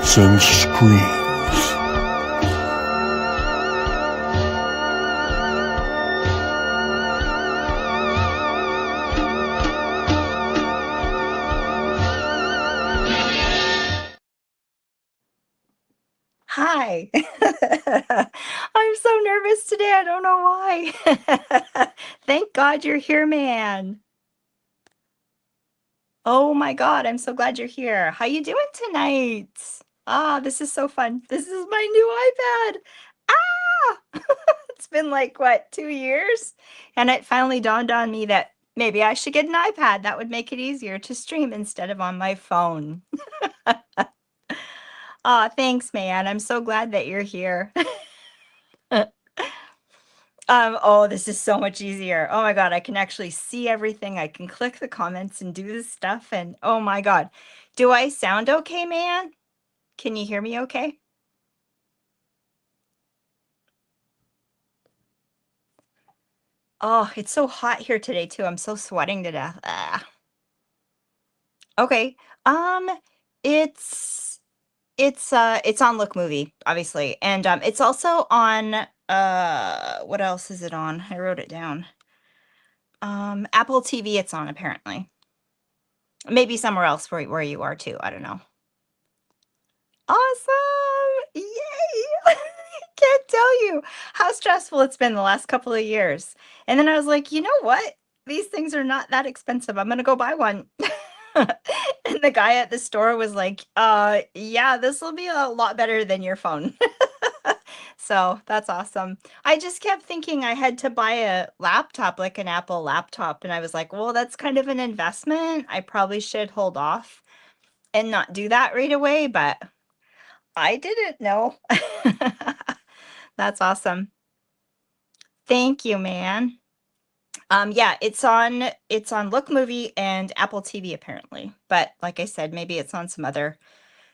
shouts and screams. Hi. I'm so nervous today. I don't know why. Thank God you're here, man. Oh my God, I'm so glad you're here. How you doing tonight? Ah, this is so fun. This is my new iPad. Ah! It's been like, what, 2 years? And it finally dawned on me that maybe I should get an iPad. That would make it easier to stream instead of on my phone. Ah, thanks, man. I'm so glad that you're here. Oh, this is so much easier. Oh my God, I can actually see everything. I can click the comments and do this stuff. And oh my God, do I sound okay, man? Can you hear me okay? Oh, it's so hot here today too. I'm so sweating to death. Ah. Okay. Um, it's on Look Movie, obviously. And it's also on what else is it on? I wrote it down. Apple TV it's on apparently. Maybe somewhere else where you are too. I don't know. Awesome! Yay! Can't tell you how stressful it's been the last couple of years. And then I was like, you know what? These things are not that expensive. I'm gonna go buy one. And the guy at the store was like, yeah, this will be a lot better than your phone. So that's awesome. I just kept thinking I had to buy a laptop, like an Apple laptop. And I was like, well, that's kind of an investment. I probably should hold off and not do that right away, but I didn't know. That's awesome. Thank you, man. Yeah, it's on Look Movie and Apple TV apparently. But like I said, maybe it's on some other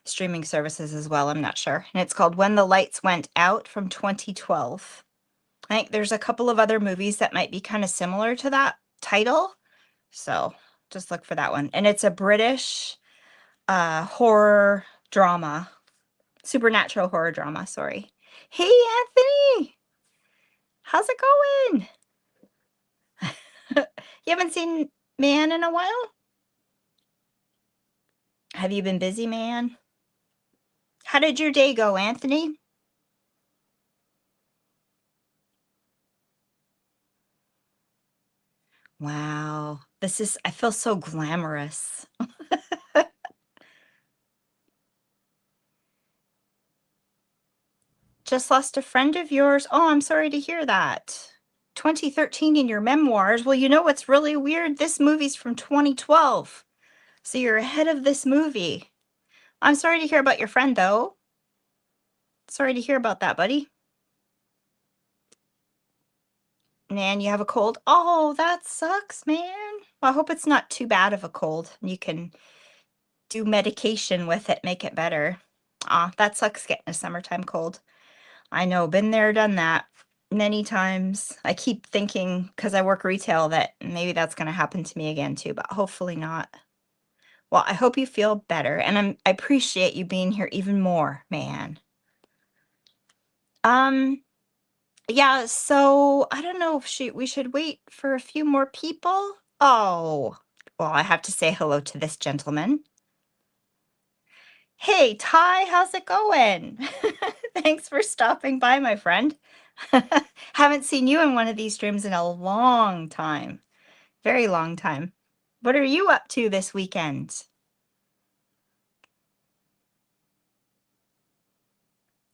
streaming services as well. I'm not sure. And it's called When the Lights Went Out from 2012. I think there's a couple of other movies that might be kind of similar to that title. So just look for that one. And it's a British horror drama. Supernatural horror drama, sorry. Hey, Anthony! How's it going? You haven't seen Man in a while? Have you been busy, man? How did your day go, Anthony? Wow. I feel so glamorous. Just lost a friend of yours. Oh, I'm sorry to hear that. 2013 in your memoirs. Well, you know what's really weird? This movie's from 2012. So you're ahead of this movie. I'm sorry to hear about your friend, though. Sorry to hear about that, buddy. Man, you have a cold? Oh, that sucks, man. Well, I hope it's not too bad of a cold. You can do medication with it, make it better. Ah, that sucks getting a summertime cold. I know, been there, done that many times. I keep thinking, because I work retail, that maybe that's going to happen to me again too, but hopefully not. Well, I hope you feel better, and I appreciate you being here even more, man. Um, yeah, so I don't know if we should wait for a few more people. Oh, well, I have to say hello to this gentleman. Hey, Ty, how's it going? Thanks for stopping by, my friend. Haven't seen you in one of these streams in a long time. Very long time. What are you up to this weekend?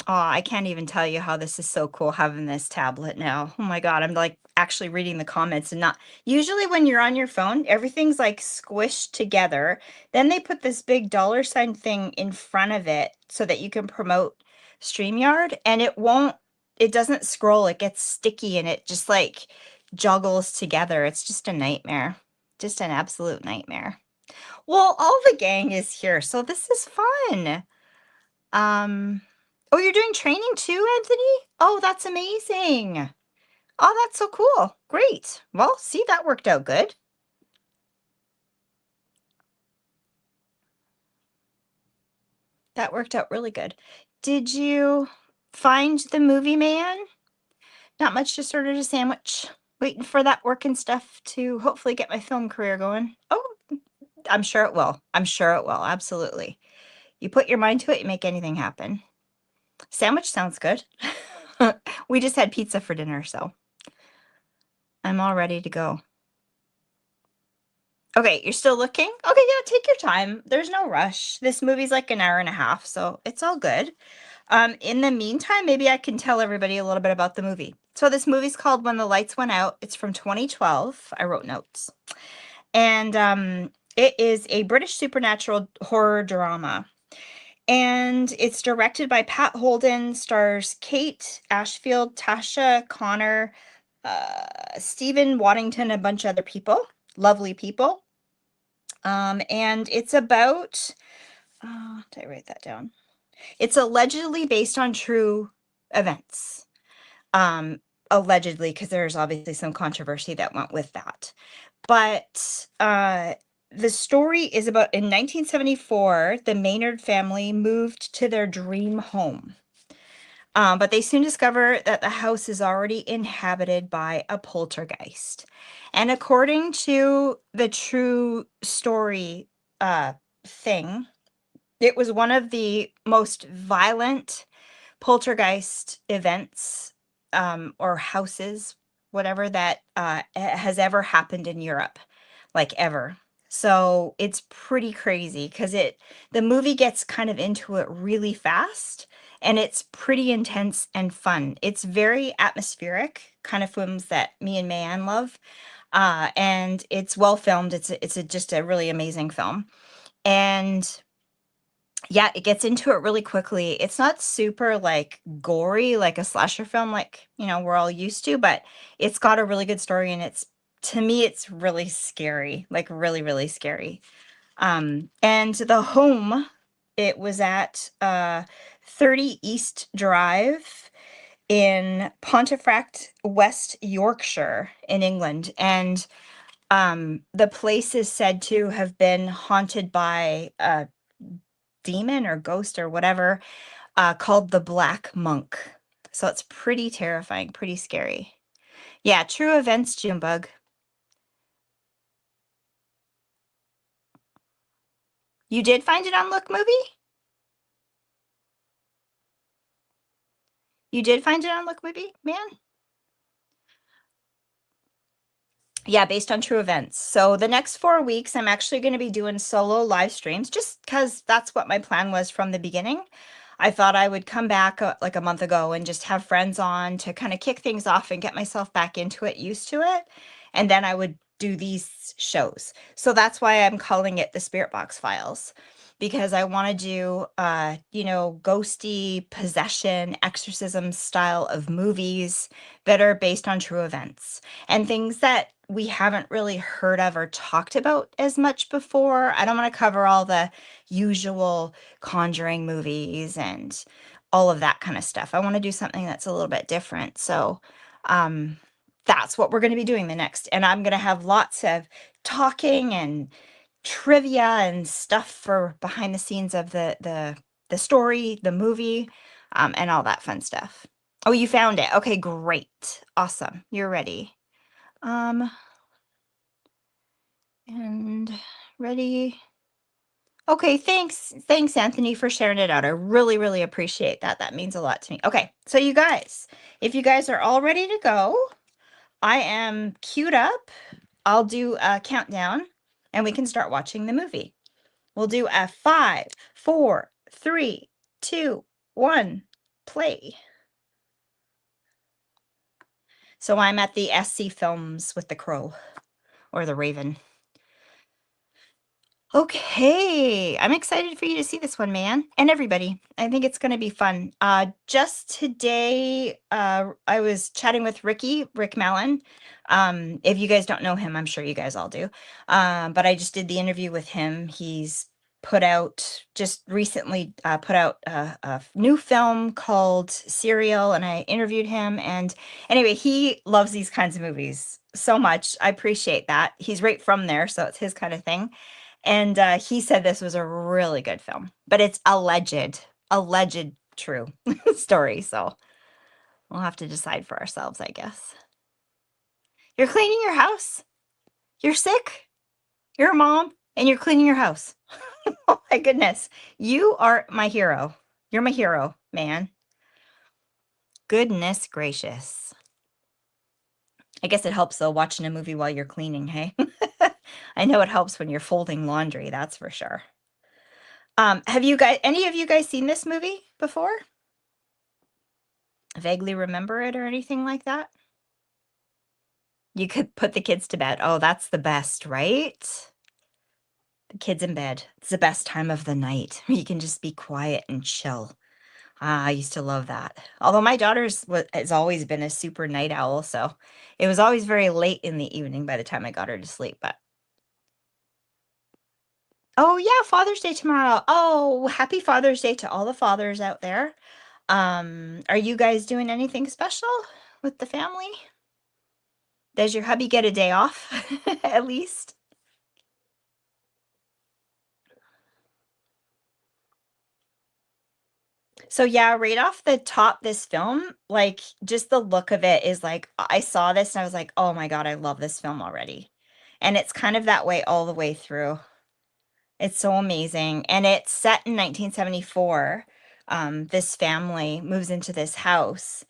Oh, I can't even tell you how this is so cool having this tablet now. Oh my God, I'm like actually reading the comments and not usually when you're on your phone, everything's like squished together. Then they put this big $ thing in front of it so that you can promote StreamYard and it doesn't scroll, it gets sticky and it just like juggles together. It's just a nightmare. Just an absolute nightmare. Well, all the gang is here, so this is fun. Um, oh, you're doing training too, Anthony? Oh, that's amazing. Oh, that's so cool. Great. Well, see, that worked out good. That worked out really good. Did you find the movie, man? Not much, just ordered a sandwich. Waiting for that work and stuff to hopefully get my film career going. Oh, I'm sure it will. I'm sure it will. Absolutely. You put your mind to it, you make anything happen. Sandwich sounds good. We just had pizza for dinner, so I'm all ready to go. Okay, you're still looking? Okay, yeah, take your time. There's no rush. This movie's like an hour and a half, so it's all good. In the meantime, maybe I can tell everybody a little bit about the movie. So this movie's called When the Lights Went Out. It's from 2012. I wrote notes. And it is a British supernatural horror drama. And it's directed by Pat Holden, stars Kate Ashfield, Tasha Connor, Stephen Waddington, a bunch of other people, lovely people. And it's about, did I write that down? It's allegedly based on true events. Allegedly, because there's obviously some controversy that went with that. But the story is about in 1974, the Maynard family moved to their dream home. But they soon discover that the house is already inhabited by a poltergeist. And according to the true story thing, it was one of the most violent poltergeist events or houses, whatever, that has ever happened in Europe, like ever. So it's pretty crazy because the movie gets kind of into it really fast, and it's pretty intense and fun. It's very atmospheric, kind of films that me and Mayanne love, and it's well filmed. It's just a really amazing film, and yeah, it gets into it really quickly. It's not super like gory like a slasher film like, we're all used to, but it's got a really good story, and to me it's really scary, like really, really scary. And the home, it was at 30 East Drive in Pontefract, West Yorkshire in England. And the place is said to have been haunted by demon or ghost or whatever called the Black Monk. So it's pretty terrifying, pretty scary. Yeah, true events, Junebug. You did find it on Look Movie? You did find it on Look Movie, man? Yeah, based on true events. So the next 4 weeks, I'm actually going to be doing solo live streams just because that's what my plan was from the beginning. I thought I would come back like a month ago and just have friends on to kind of kick things off and get myself back into it, used to it. And then I would do these shows. So that's why I'm calling it the SpiritBox Files, because I want to do, ghosty possession, exorcism style of movies that are based on true events and things that we haven't really heard of or talked about as much before. I don't want to cover all the usual Conjuring movies and all of that kind of stuff. I want to do something that's a little bit different. So that's what we're going to be doing the next. And I'm going to have lots of talking and trivia and stuff for behind the scenes of the story, the movie, and all that fun stuff. Oh, you found it. Okay, great. Awesome. You're ready. And ready. Okay, thanks. Thanks, Anthony, for sharing it out. I really, really appreciate that. That means a lot to me. Okay, so you guys, if you guys are all ready to go, I am queued up. I'll do a countdown and we can start watching the movie. We'll do a 5, 4, 3, 2, 1, play. So I'm at the SC Films with the crow or the raven. Okay, I'm excited for you to see this one, man, and everybody. I think it's going to be fun. Just today, I was chatting with Rick Mallon. If you guys don't know him, I'm sure you guys all do. But I just did the interview with him. He's just recently put out a new film called Serial, and I interviewed him. And anyway, he loves these kinds of movies so much. I appreciate that. He's right from there, so it's his kind of thing. And he said this was a really good film, but it's alleged true story. So we'll have to decide for ourselves, I guess. You're cleaning your house. You're sick. You're a mom and you're cleaning your house. Oh my goodness. You are my hero. You're my hero, man. Goodness gracious. I guess it helps though watching a movie while you're cleaning, hey? I know it helps when you're folding laundry, that's for sure. Have you guys any of you guys seen this movie before? Vaguely remember it or anything like that? You could put the kids to bed. Oh, that's the best, right? The kids in bed. It's the best time of the night. You can just be quiet and chill. Ah, I used to love that. Although my daughter's has always been a super night owl, so it was always very late in the evening by the time I got her to sleep. But oh yeah, Father's Day tomorrow. Oh, happy Father's Day to all the fathers out there. Are you guys doing anything special with the family? Does your hubby get a day off at least? So yeah, right off the top, this film, like just the look of it is like I saw this and I was like, oh my God, I love this film already. And it's kind of that way all the way through. It's so amazing. And it's set in 1974. This family moves into this house.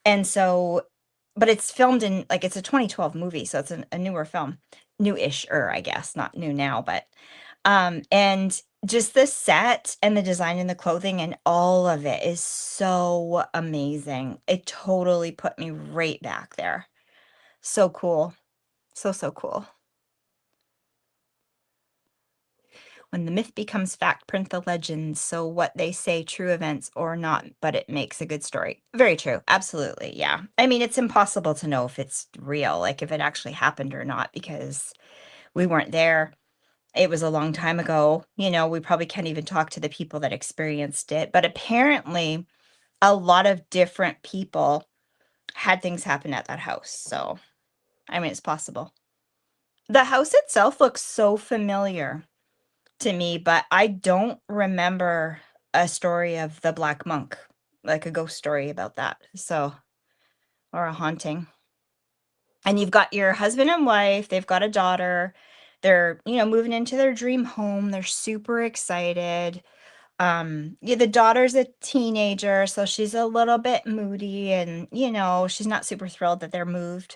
And so, but it's filmed in like it's a 2012 movie, so it's a newer film. New-ish-er, I guess, not new now, but and just the set and the design and the clothing and all of it is so amazing. It totally put me right back there. So cool. So, so cool. When the myth becomes fact, print the legend. So what they say, true events or not, but it makes a good story. Very true. Absolutely. Yeah. I mean, it's impossible to know if it's real, like if it actually happened or not, because we weren't there. It was a long time ago. We probably can't even talk to the people that experienced it. But apparently, a lot of different people had things happen at that house. So, I mean, it's possible. The house itself looks so familiar to me, but I don't remember a story of the Black Monk, like a ghost story about that. So, or a haunting. And you've got your husband and wife, they've got a daughter. They're, moving into their dream home. They're super excited. Yeah, the daughter's a teenager, so she's a little bit moody and, she's not super thrilled that they're moved.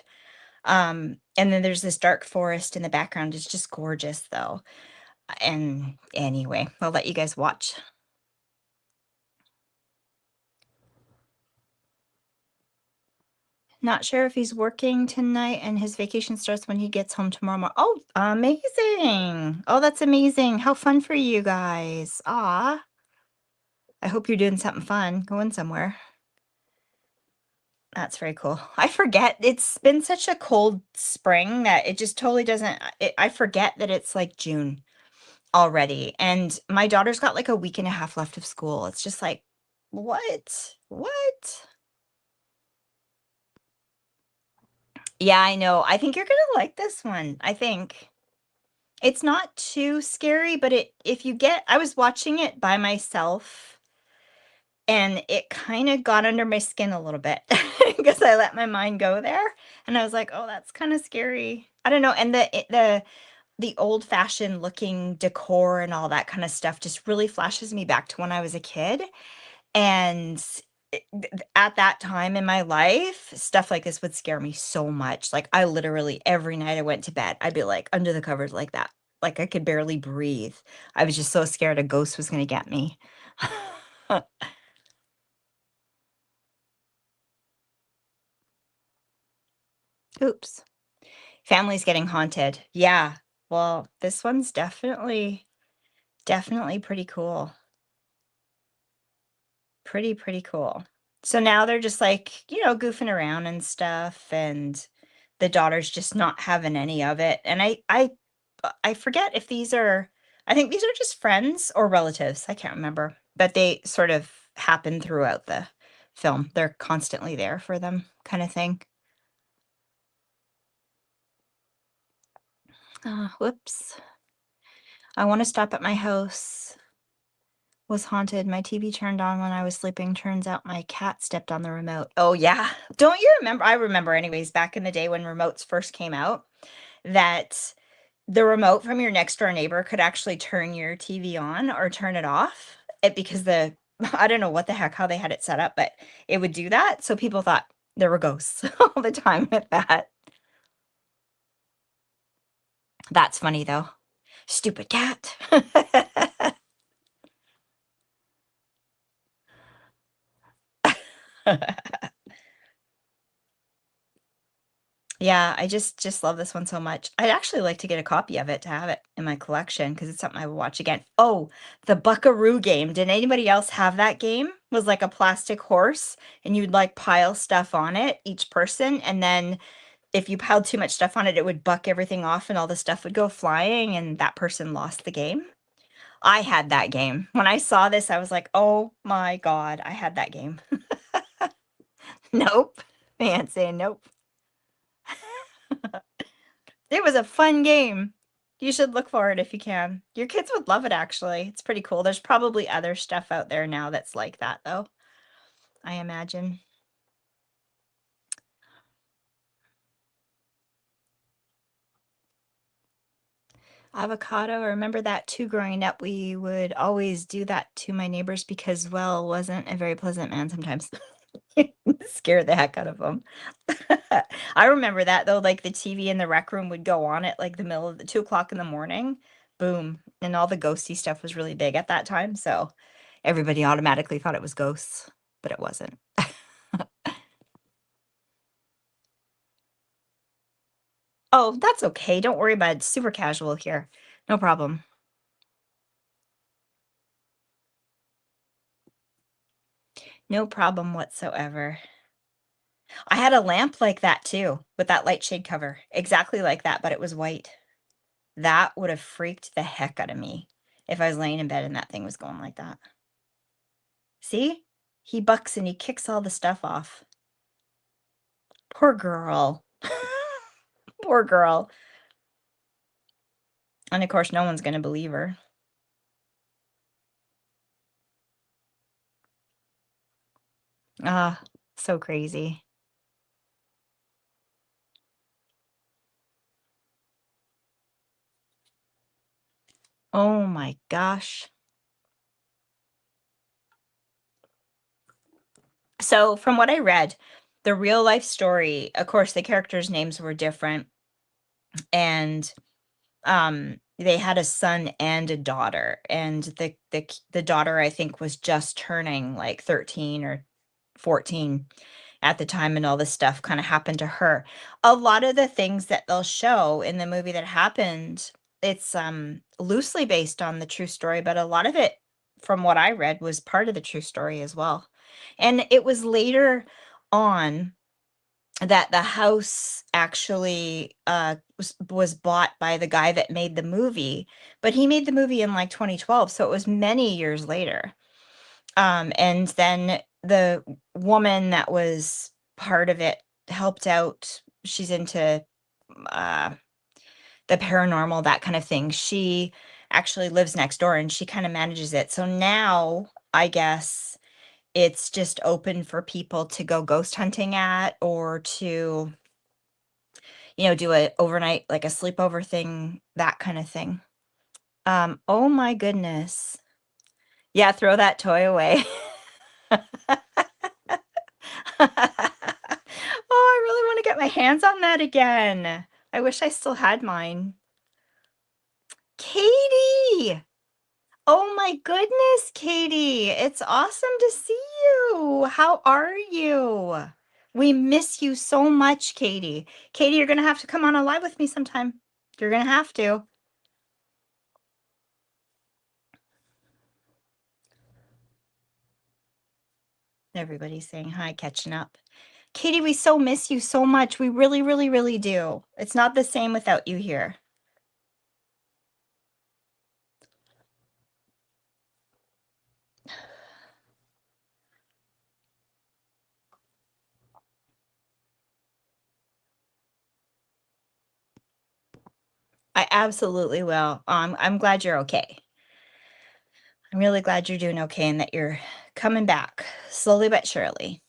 And then there's this dark forest in the background. It's just gorgeous though. And anyway, I'll let you guys watch. Not sure if he's working tonight and his vacation starts when he gets home tomorrow morning. Oh, amazing. Oh, that's amazing. How fun for you guys. Ah, I hope you're doing something fun, going somewhere. That's very cool. I forget. It's been such a cold spring that it just totally doesn't. I forget that it's like June already. And my daughter's got like a week and a half left of school. It's just like, what? What? Yeah, I know. I think you're gonna like this one. I think it's not too scary, but if you get, I was watching it by myself and it kind of got under my skin a little bit because I let my mind go there and I was like, "Oh, that's kind of scary." I don't know, and the old-fashioned looking decor and all that kind of stuff just really flashes me back to when I was a kid. And at that time in my life, stuff like this would scare me so much. Like I literally every night I went to bed, I'd be like under the covers like that. Like I could barely breathe. I was just so scared a ghost was going to get me. Oops. Family's getting haunted. Yeah. Well, this one's definitely pretty cool. Pretty cool. So now they're just like, goofing around and stuff, and the daughter's just not having any of it. And I forget if I think these are just friends or relatives. I can't remember, but they sort of happen throughout the film. They're constantly there for them, kind of thing. Whoops. I want to stop at my house. Was haunted. My TV turned on when I was sleeping. Turns out my cat stepped on the remote. Oh, yeah. Don't you remember? I remember, anyways, back in the day when remotes first came out, that the remote from your next door neighbor could actually turn your TV on or turn it off. Because I don't know what the heck, how they had it set up, but it would do that. So people thought there were ghosts all the time with that. That's funny, though. Stupid cat. Yeah, I just love this one so much. I'd actually like to get a copy of it to have it in my collection because it's something I would watch again. Oh, the Buckaroo game. Did anybody else have that game? It was like a plastic horse and you'd like pile stuff on it, each person, and then if you piled too much stuff on it, it would buck everything off and all the stuff would go flying and that person lost the game. I had that game. When I saw this, I was like, "Oh my God, I had that game." Nope. Man saying nope. It was a fun game. You should look for it if you can. Your kids would love it, actually. It's pretty cool. There's probably other stuff out there now that's like that, though, I imagine. Avocado, I remember that too growing up. We would always do that to my neighbors because, well, wasn't a very pleasant man sometimes. Scared the heck out of them. I remember that though, like the TV in the rec room would go on at like the middle of the 2 o'clock in the morning. Boom. And all the ghosty stuff was really big at that time. So everybody automatically thought it was ghosts, but it wasn't. Oh, that's okay. Don't worry about it. It's super casual here. No problem. No problem whatsoever. I had a lamp like that too, with that light shade cover. Exactly like that, but it was white. That would have freaked the heck out of me if I was laying in bed and that thing was going like that. See? He bucks and he kicks all the stuff off. Poor girl. Poor girl. And of course, no one's going to believe her. Ah, so crazy. Oh my gosh. So, from what I read, the real life story, of course, the characters' names were different. And they had a son and a daughter, and the daughter, I think, was just turning like 13 or 14 at the time, and all this stuff kind of happened to her. A lot of the things that they'll show in the movie that happened, it's loosely based on the true story, but a lot of it, from what I read, was part of the true story as well. And it was later on that the house actually was bought by the guy that made the movie, but he made the movie in like 2012, so it was many years later. And then the woman that was part of it helped out. She's into uh, the paranormal, that kind of thing. She actually lives next door and she kind of manages it. So now I guess it's just open for people to go ghost hunting at, or to do a overnight, like a sleepover thing, that kind of thing. Oh my goodness. Yeah, throw that toy away. Oh, I really want to get my hands on that again. I wish I still had mine. Katie! Oh my goodness, Katie. It's awesome to see you. How are you? We miss you so much, Katie. Katie, you're going to have to come on a live with me sometime. You're going to have to. Everybody's saying hi, catching up. Katie, we so miss you so much. We really, really, really do. It's not the same without you here. I absolutely will. I'm glad you're okay. I'm really glad you're doing okay and that you're coming back slowly but surely.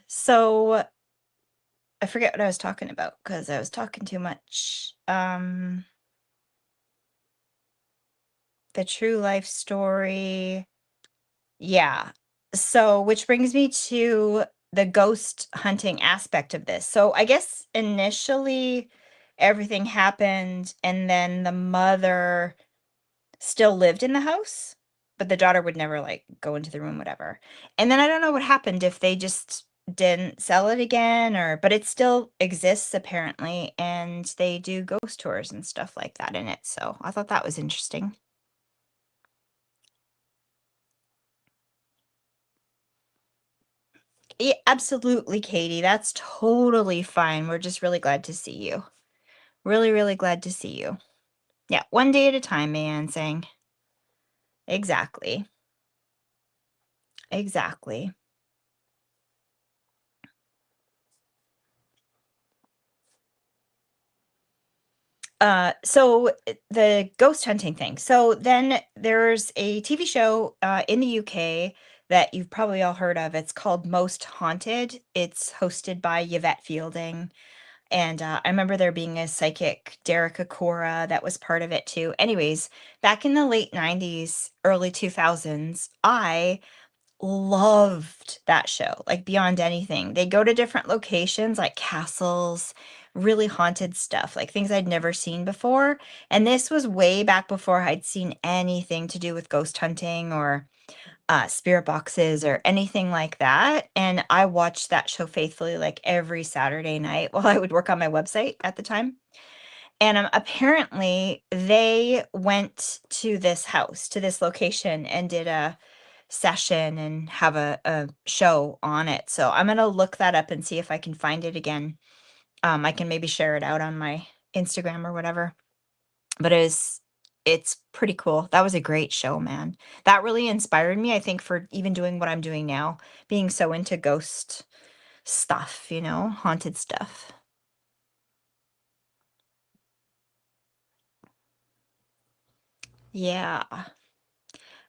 So I forget what I was talking about because I was talking too much. The true life story. Yeah. So, which brings me to the ghost hunting aspect of this. So, I guess initially everything happened, and then the mother still lived in the house, but the daughter would never like go into the room, whatever. And then I don't know what happened if they just didn't sell it again or but it still exists apparently and they do ghost tours and stuff like that in it. So I thought that was interesting. Yeah, absolutely, Katie. That's totally fine. We're just really glad to see you. Really, really glad to see you. Yeah, one day at a time, man, saying. Exactly. Exactly. The ghost hunting thing. So then there's a TV show in the UK that you've probably all heard of. It's called Most Haunted. It's hosted by Yvette Fielding. And I remember there being a psychic, Derek Akora, that was part of it too. Anyways, back in the late 90s, early 2000s, I loved that show, like beyond anything. They go to different locations, like castles, really haunted stuff, like things I'd never seen before. And this was way back before I'd seen anything to do with ghost hunting or spirit boxes or anything like that. And I watched that show faithfully, like every Saturday night while I would work on my website at the time. And apparently, they went to this house, to this location, and did a session and have a show on it. So I'm gonna look that up and see if I can find it again. I can maybe share it out on my Instagram or whatever. But it's pretty cool. That was a great show, man. That really inspired me, I think, for even doing what I'm doing now, being so into ghost stuff, haunted stuff. Yeah,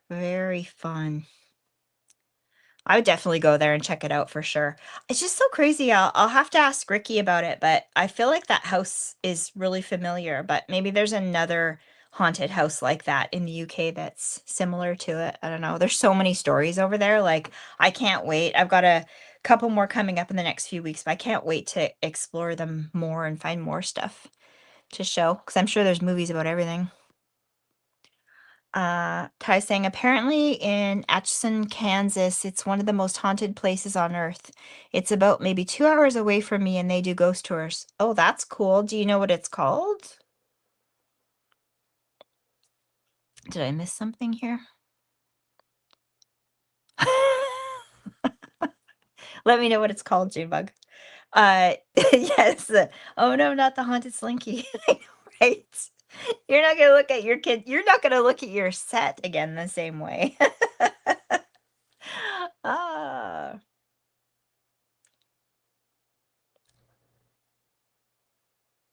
very fun. I would definitely go there and check it out for sure. It's just so crazy. I'll have to ask Ricky about it, but I feel like that house is really familiar, but maybe there's another haunted house like that in the UK that's similar to it. I don't know. There's so many stories over there. Like, I can't wait. I've got a couple more coming up in the next few weeks, but I can't wait to explore them more and find more stuff to show because I'm sure there's movies about everything. Ty saying, apparently in Atchison, Kansas, it's one of the most haunted places on earth. It's about maybe 2 hours away from me and they do ghost tours. Oh, that's cool. Do you know what it's called? Did I miss something here? Let me know what it's called, Junebug. Yes. Oh no, not the haunted slinky. I know, right? You're not gonna look at your kid. You're not gonna look at your set again the same way. Ah.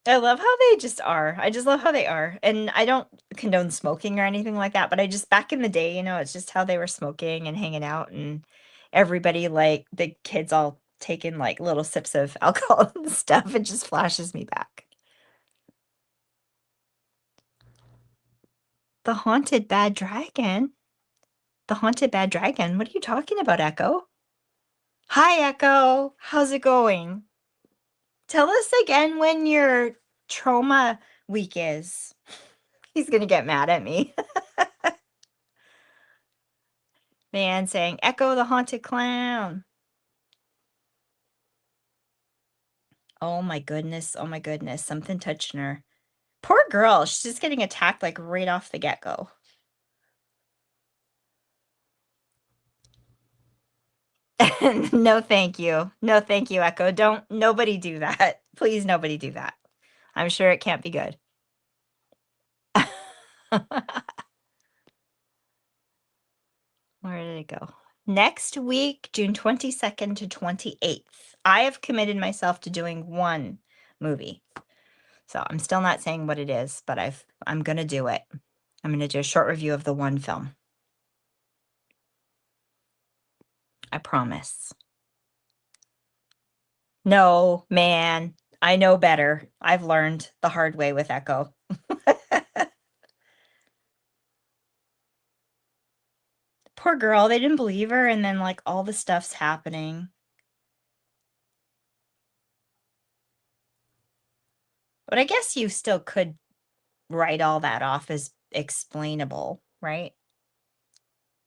I love how they just are. I just love how they are. And I don't condone smoking or anything like that, but I just back in the day, it's just how they were smoking and hanging out and everybody like the kids all taking like little sips of alcohol and stuff. It just flashes me back. The haunted bad dragon. The haunted bad dragon. What are you talking about, Echo? Hi, Echo. How's it going? Tell us again when your trauma week is. He's gonna get mad at me. Man saying, Echo the haunted clown. Oh my goodness. Oh my goodness. Something touching her. Poor girl. She's just getting attacked like right off the get go. No, thank you. No, thank you, Echo. Don't, nobody do that. Please, nobody do that. I'm sure it can't be good. Where did go. Next week, June 22nd to 28th. I have committed myself to doing one movie. So I'm still not saying what it is, but I'm going to do it. I'm going to do a short review of the one film. I promise. No, man, I know better. I've learned the hard way with Echo. Poor girl, they didn't believe her, and then like all the stuff's happening. But I guess you still could write all that off as explainable, right?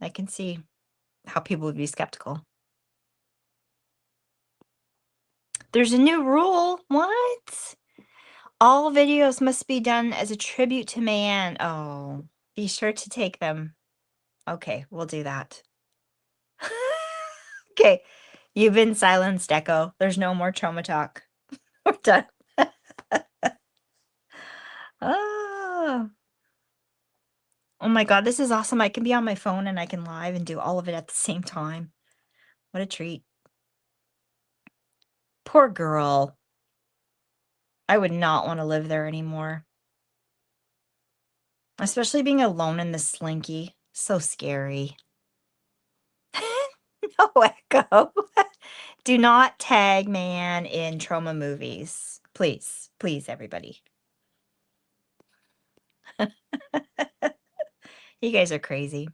I can see how people would be skeptical. There's a new rule. What? All videos must be done as a tribute to Maynard. Oh, be sure to take them. Okay, we'll do that. Okay, you've been silenced, Echo. There's no more trauma talk. We're done. Oh. Oh my God, this is awesome. I can be on my phone and I can live and do all of it at the same time. What a treat. Poor girl. I would not want to live there anymore. Especially being alone in the slinky. So scary. No, Echo. Do not tag man in trauma movies. Please, please, everybody. You guys are crazy.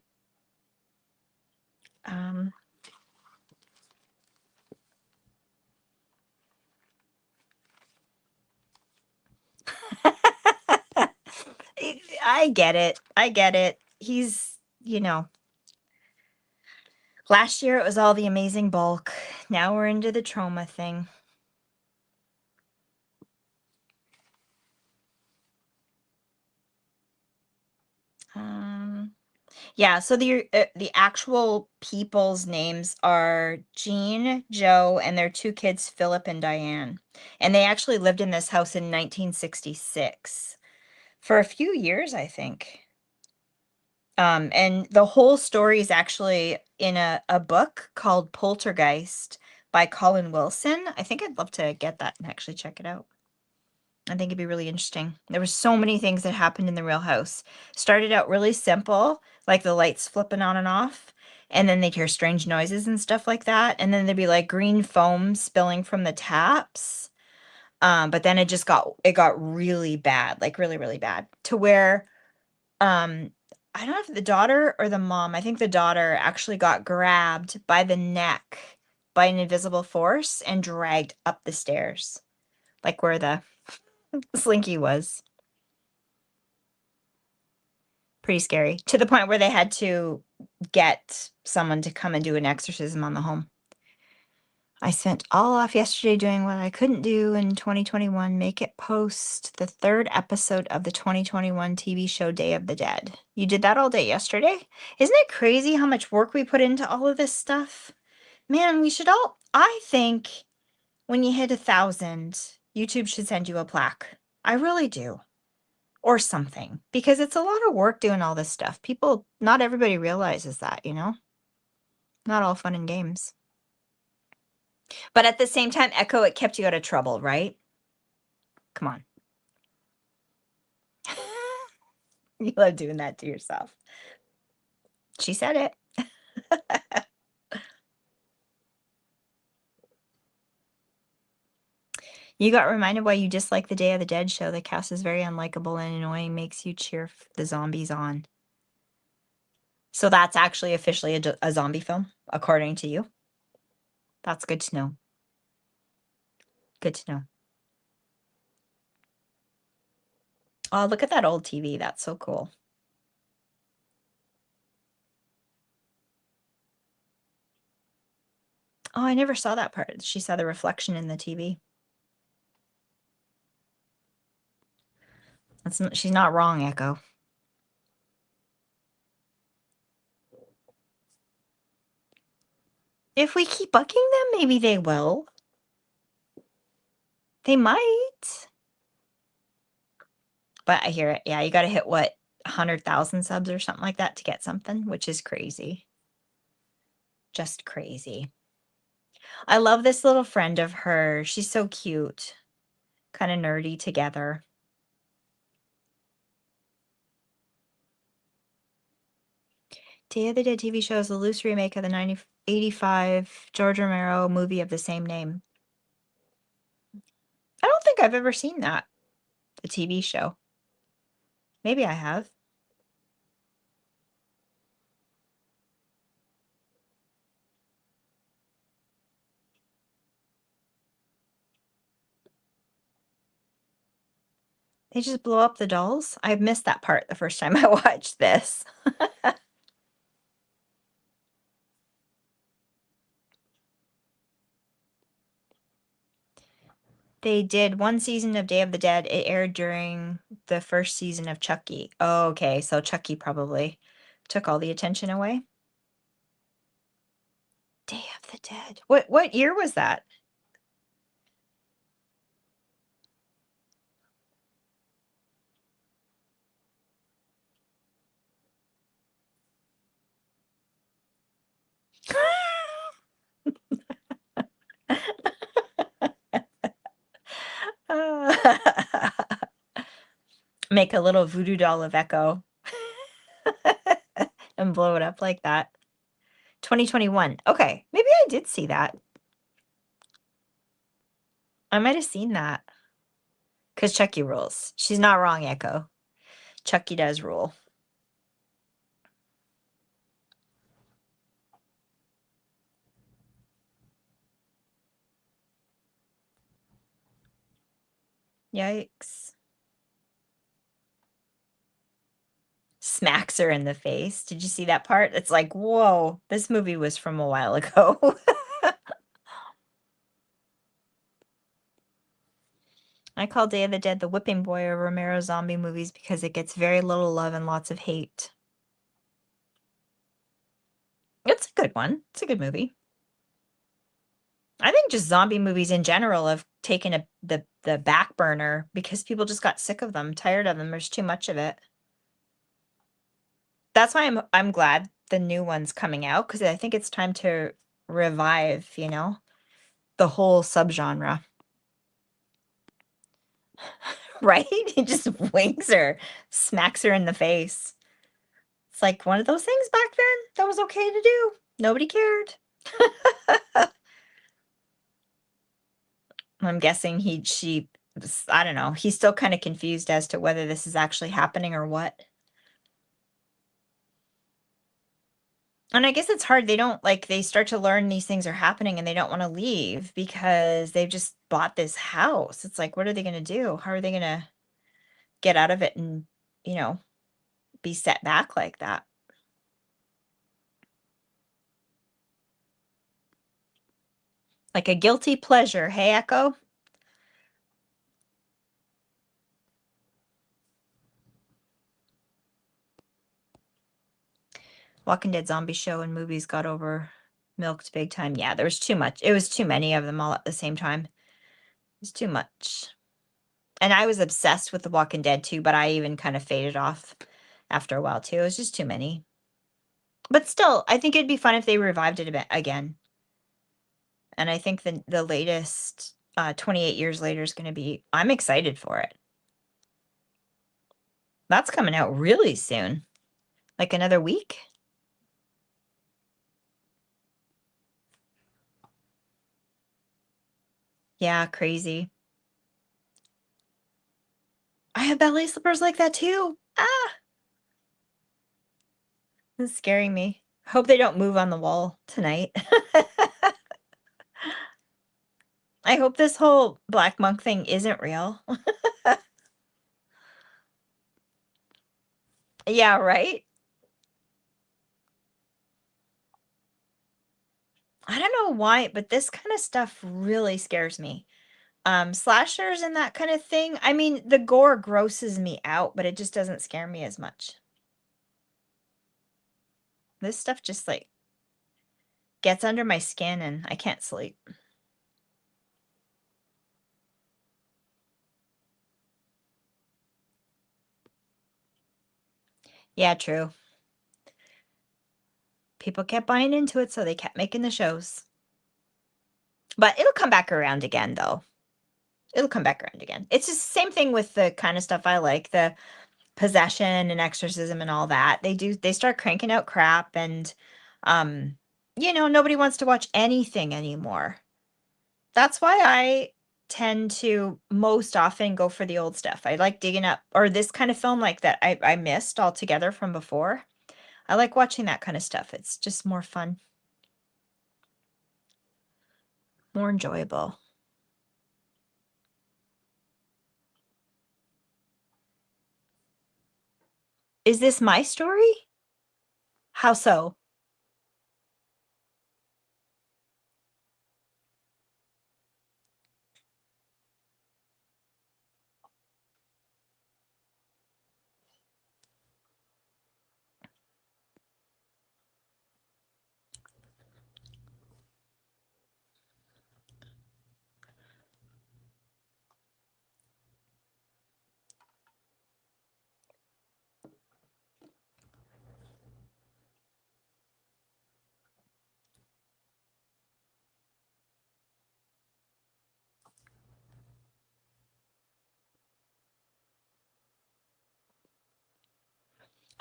I get it. I get it. He's, last year it was all the amazing bulk. Now we're into the trauma thing. Yeah, so the actual people's names are Jean, Joe, and their two kids, Philip and Diane. And they actually lived in this house in 1966 for a few years, I think. And the whole story is actually in a book called Poltergeist by Colin Wilson. I think I'd love to get that and actually check it out. I think it'd be really interesting. There were so many things that happened in the real house. Started out really simple, like the lights flipping on and off, and then they'd hear strange noises and stuff like that. And then there'd be like green foam spilling from the taps. But then it got really bad, like really, really bad, to where I don't know if the daughter or the mom, I think the daughter actually got grabbed by the neck by an invisible force and dragged up the stairs, like where the slinky was. Pretty scary, to the point where they had to get someone to come and do an exorcism on the home. I spent all off yesterday doing what I couldn't do in 2021, make it post the third episode of the 2021 TV show Day of the Dead. You did that all day yesterday? Isn't it crazy how much work we put into all of this stuff? Man, I think when you hit 1,000, YouTube should send you a plaque. I really do. Or something, because it's a lot of work doing all this stuff. Not everybody realizes that, Not all fun and games. But at the same time, Echo, it kept you out of trouble, right? Come on. You love doing that to yourself. She said it. You got reminded why you dislike the Day of the Dead show. The cast is very unlikable and annoying, makes you cheer the zombies on. So that's actually officially a zombie film, according to you? That's good to know. Good to know. Oh, look at that old TV. That's so cool. Oh, I never saw that part. She saw the reflection in the TV. She's not wrong, Echo. If we keep bugging them, maybe they will. They might. But I hear it. Yeah, you got to hit what, 100,000 subs or something like that to get something, which is crazy. Just crazy. I love this little friend of hers. She's so cute. Kind of nerdy together. Day of the Dead TV show is a loose remake of the 1985 George Romero movie of the same name. I don't think I've ever seen that, the TV show. Maybe I have. They just blow up the dolls? I missed that part the first time I watched this. They did one season of Day of the Dead. It aired during the first season of Chucky. Oh, okay, so Chucky probably took all the attention away. Day of the Dead. What year was that? Make a little voodoo doll of Echo and blow it up like that. 2021. Okay, maybe I did see that. I might have seen that. Because Chucky rules. She's not wrong, Echo. Chucky does rule. Yikes. Smacks her in the face. Did you see that part? It's like, whoa, this movie was from a while ago. I call Day of the Dead the whipping boy of Romero zombie movies because it gets very little love and lots of hate. It's a good one. It's a good movie. I think just zombie movies in general have taken the back burner because people just got sick of them, tired of them. There's too much of it. That's why I'm glad the new one's coming out because I think it's time to revive, the whole subgenre. Right? He just wings her, smacks her in the face. It's like one of those things back then that was okay to do. Nobody cared. I'm guessing I don't know. He's still kind of confused as to whether this is actually happening or what. And I guess it's hard. They start to learn these things are happening and they don't want to leave because they've just bought this house. It's like, what are they going to do? How are they going to get out of it and, be set back like that? Like a guilty pleasure. Hey, Echo? Walking Dead zombie show and movies got over milked big time. Yeah, there was too much. It was too many of them all at the same time. It was too much. And I was obsessed with The Walking Dead too, but I even kind of faded off after a while too. It was just too many. But still, I think it'd be fun if they revived it a bit again. And I think the latest 28 years later is going to be, I'm excited for it. That's coming out really soon. Like another week. Yeah, crazy. I have ballet slippers like that too. Ah, it's scaring me. Hope they don't move on the wall tonight. I hope this whole black monk thing isn't real. Yeah, right? I don't know why, but this kind of stuff really scares me. Slashers and that kind of thing. I mean, the gore grosses me out, but it just doesn't scare me as much. This stuff just like gets under my skin and I can't sleep. Yeah, true. People kept buying into it, so they kept making the shows. But it'll come back around again, though. It'll come back around again. It's just the same thing with the kind of stuff I like, the possession and exorcism and all that. They start cranking out crap, and nobody wants to watch anything anymore. That's why I tend to most often go for the old stuff. I like digging up, or this kind of film like that I missed altogether from before. I like watching that kind of stuff. It's just more fun, more enjoyable. Is this my story? How so?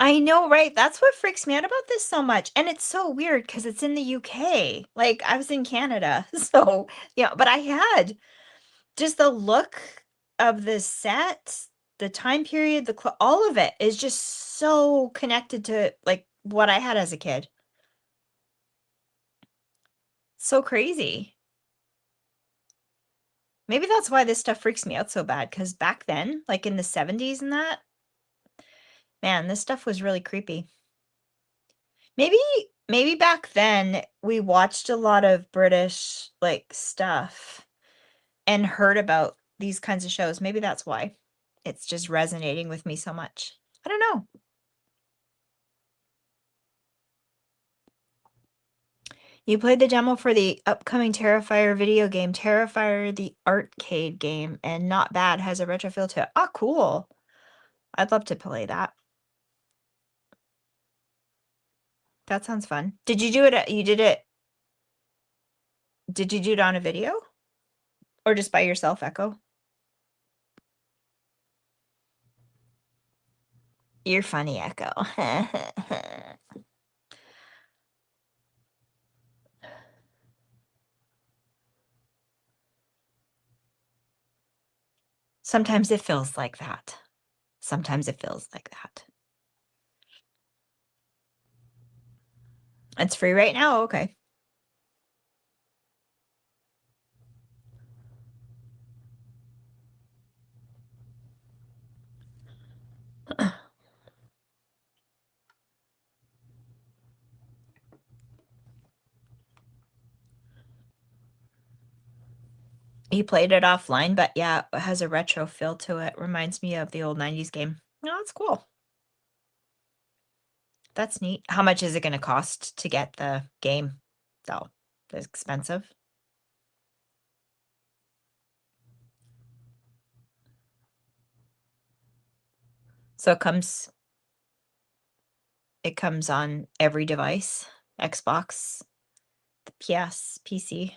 I know, right? That's what freaks me out about this so much. And it's so weird because it's in the UK. Like, I was in Canada. So, but I had just the look of the set, the time period, all of it is just so connected to like what I had as a kid. So crazy. Maybe that's why this stuff freaks me out so bad, because back then, like in the 70s and that, man, this stuff was really creepy. Maybe back then we watched a lot of British like stuff and heard about these kinds of shows. Maybe that's why it's just resonating with me so much. I don't know. You played the demo for the upcoming Terrifier video game, Terrifier the arcade game, and not bad, has a retro feel to it. Oh, cool. I'd love to play that. That sounds fun. Did you do it? Did you do it on a video? Or just by yourself, Echo? You're funny, Echo. Sometimes it feels like that. Sometimes it feels like that. It's free right now? Okay. He played it offline, but yeah, it has a retro feel to it. Reminds me of the old 90s game. Oh, that's cool. That's neat. How much is it going to cost to get the game, though? It's expensive. So it comes on every device, Xbox, the PS, PC.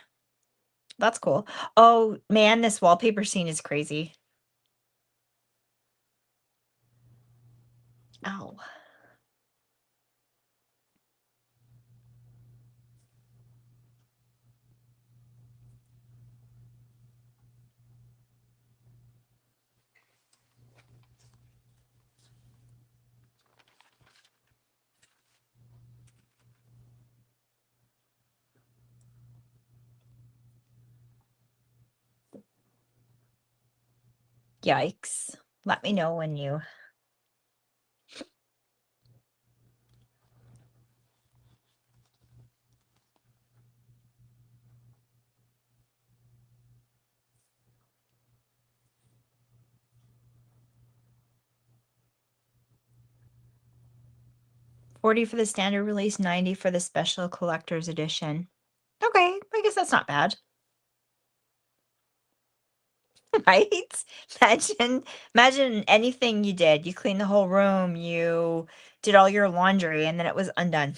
That's cool. Oh man, this wallpaper scene is crazy. Ow. Yikes. Let me know when you. $40 for the standard release, $90 for the special collector's edition. Okay, I guess that's not bad. Right? Imagine anything you did. You cleaned the whole room, you did all your laundry, and then it was undone.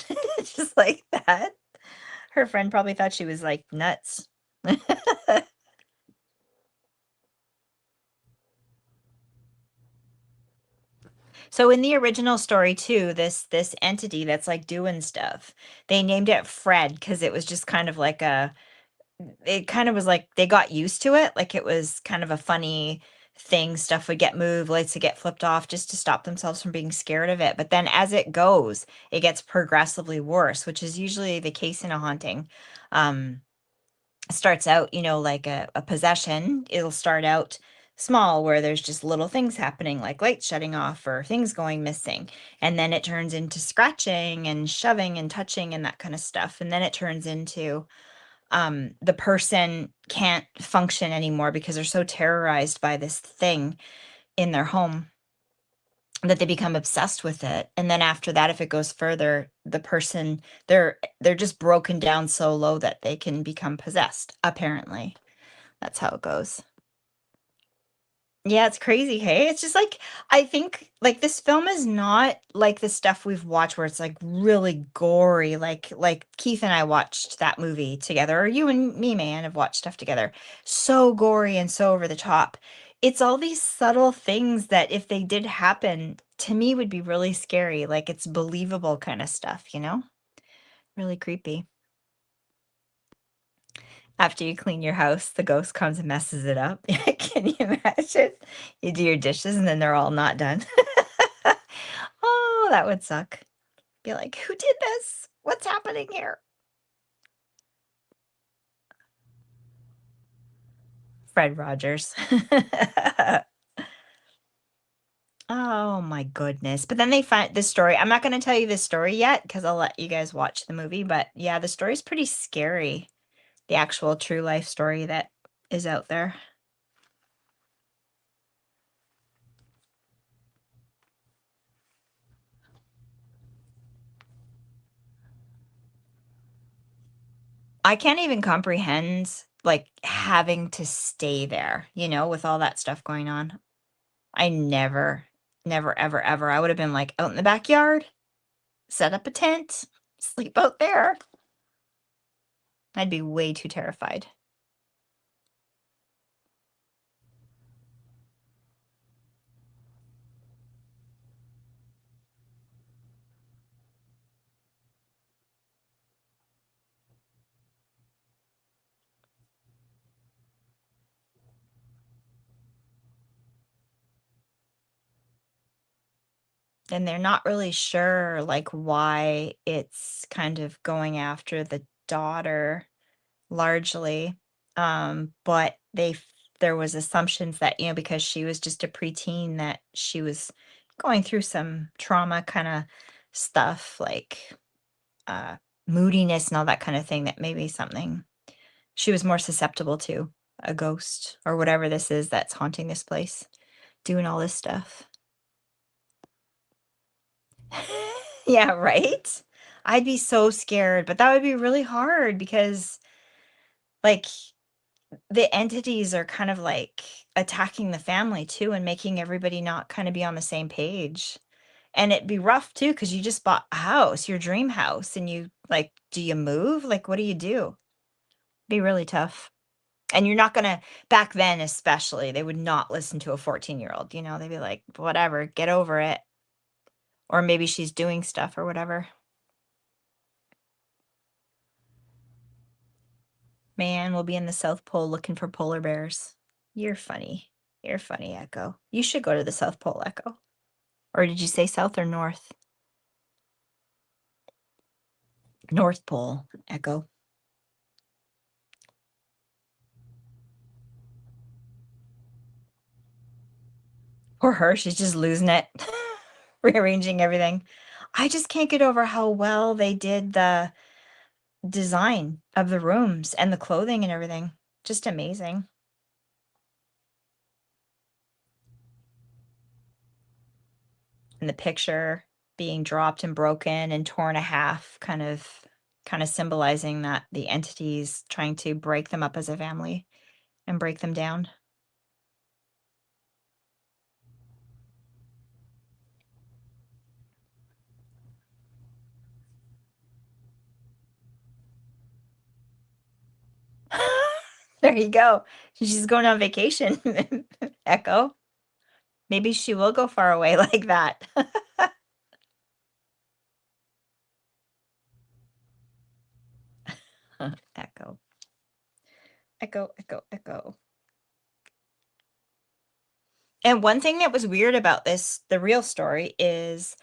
Just like that. Her friend probably thought she was, like, nuts. So in the original story too, this entity that's, like, doing stuff, they named it Fred because it was just kind of like a it kind of was like they got used to it, like, it was kind of a funny thing, stuff would get moved, lights would get flipped off just to stop themselves from being scared of it, but then as it goes, it gets progressively worse, which is usually the case in a haunting. Um, starts out, like a possession, it'll start out small where there's just little things happening, like lights shutting off or things going missing. And then it turns into scratching and shoving and touching and that kind of stuff. And then it turns into the person can't function anymore because they're so terrorized by this thing in their home that they become obsessed with it. And then after that, if it goes further, the person they're just broken down so low that they can become possessed, apparently. That's how it goes. Yeah, it's crazy, hey? It's just like I think like this film is not like the stuff we've watched where it's like really gory. Like Keith and I watched that movie together, or you and me, man, have watched stuff together. So gory and so over the top. It's all these subtle things that if they did happen, to me would be really scary. Like it's believable kind of stuff? Really creepy. After you clean your house, the ghost comes and messes it up. Can you imagine? You do your dishes and then they're all not done. Oh, that would suck. Be like, "Who did this? What's happening here?" Fred Rogers. Oh my goodness. But then they find this story. I'm not going to tell you this story yet because I'll let you guys watch the movie. But yeah, the story's pretty scary. The actual true life story that is out there. I can't even comprehend like having to stay there, with all that stuff going on. I never, never, ever, ever. I would have been like out in the backyard, set up a tent, sleep out there. I'd be way too terrified. And they're not really sure like why it's kind of going after the daughter largely. But there was assumptions that, because she was just a preteen that she was going through some trauma kind of stuff like uh moodiness and all that kind of thing that maybe something she was more susceptible to a ghost or whatever this is that's haunting this place, doing all this stuff. Yeah, right? I'd be so scared, but that would be really hard because, like, the entities are kind of like attacking the family too and making everybody not kind of be on the same page. And it'd be rough too because you just bought a house, your dream house, and you like, do you move? Like, what do you do? Be really tough. And you're not gonna back then especially, they would not listen to a 14-year-old, they'd be like, "Whatever, get over it." Or maybe she's doing stuff or whatever. Man, we'll be in the South Pole looking for polar bears. You're funny. You're funny, Echo. You should go to the South Pole, Echo. Or did you say South or North? North Pole, Echo. Poor her, she's just losing it. Rearranging everything. I just can't get over how well they did the design of the rooms and the clothing and everything. Just amazing. And the picture being dropped and broken and torn a half, kind of symbolizing that the entities trying to break them up as a family and break them down. There you go. She's going on vacation, Echo. Maybe she will go far away like that. Echo. Echo, echo, echo. And one thing that was weird about this, the real story, is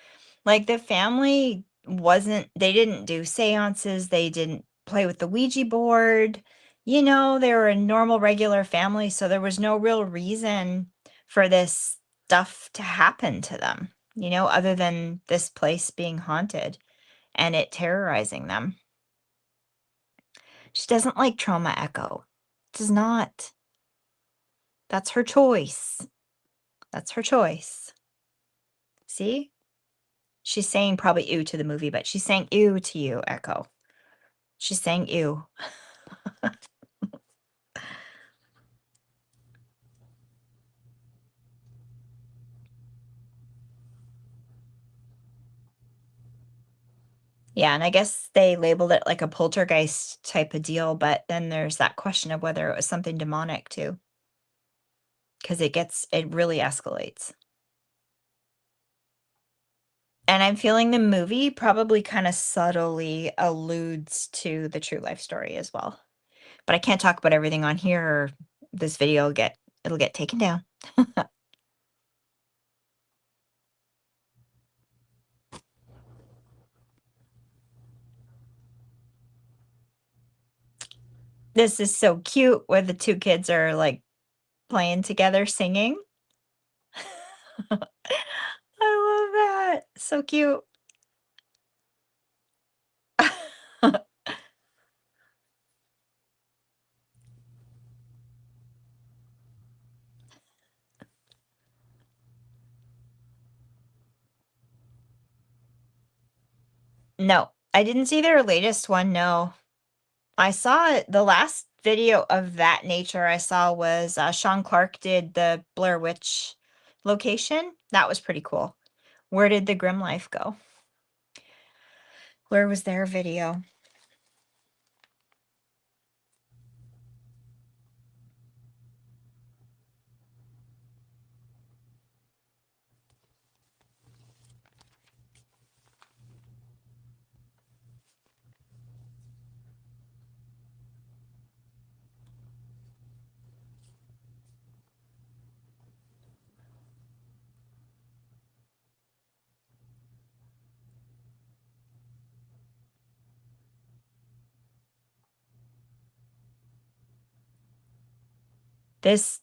like the family they didn't do seances, they didn't play with the Ouija board. They were a normal, regular family, so there was no real reason for this stuff to happen to them, other than this place being haunted and it terrorizing them. She doesn't like trauma, Echo. Does not. That's her choice. That's her choice. See? She's saying probably ew to the movie, but she's saying ew to you, Echo. She's saying ew. Yeah, and I guess they labeled it like a poltergeist type of deal, but then there's that question of whether it was something demonic too. Because it really escalates. And I'm feeling the movie probably kind of subtly alludes to the true life story as well. But I can't talk about everything on here or this video it'll get taken down. This is so cute where the two kids are like playing together singing. I love that. So cute. No, I didn't see their latest one, no. I saw it the last video of that nature I saw was, Sean Clark did the Blair Witch location. That was pretty cool. Where did the Grim Life go? Where was their video? This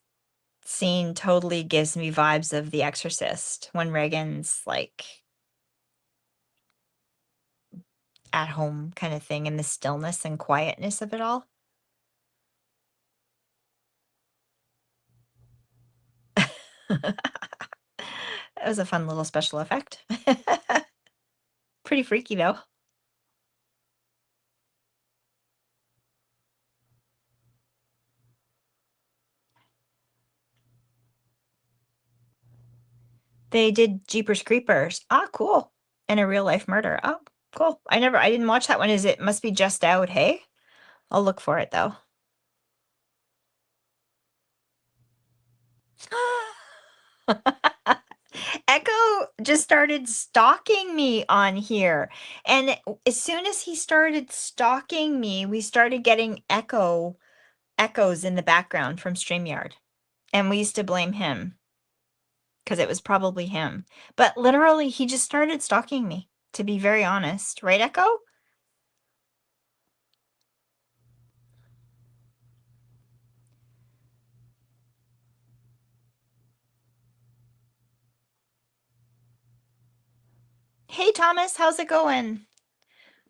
scene totally gives me vibes of The Exorcist when Reagan's like at home kind of thing and the stillness and quietness of it all. That was a fun little special effect. Pretty freaky though. They did Jeepers Creepers. Ah, cool. And a real life murder. Oh, cool. I didn't watch that one. Must be just out, hey? I'll look for it though. Echo just started stalking me on here. And as soon as he started stalking me, we started getting echoes in the background from StreamYard. And we used to blame him because it was probably him. But literally, he just started stalking me, to be very honest. Right, Echo? Hey, Thomas, how's it going?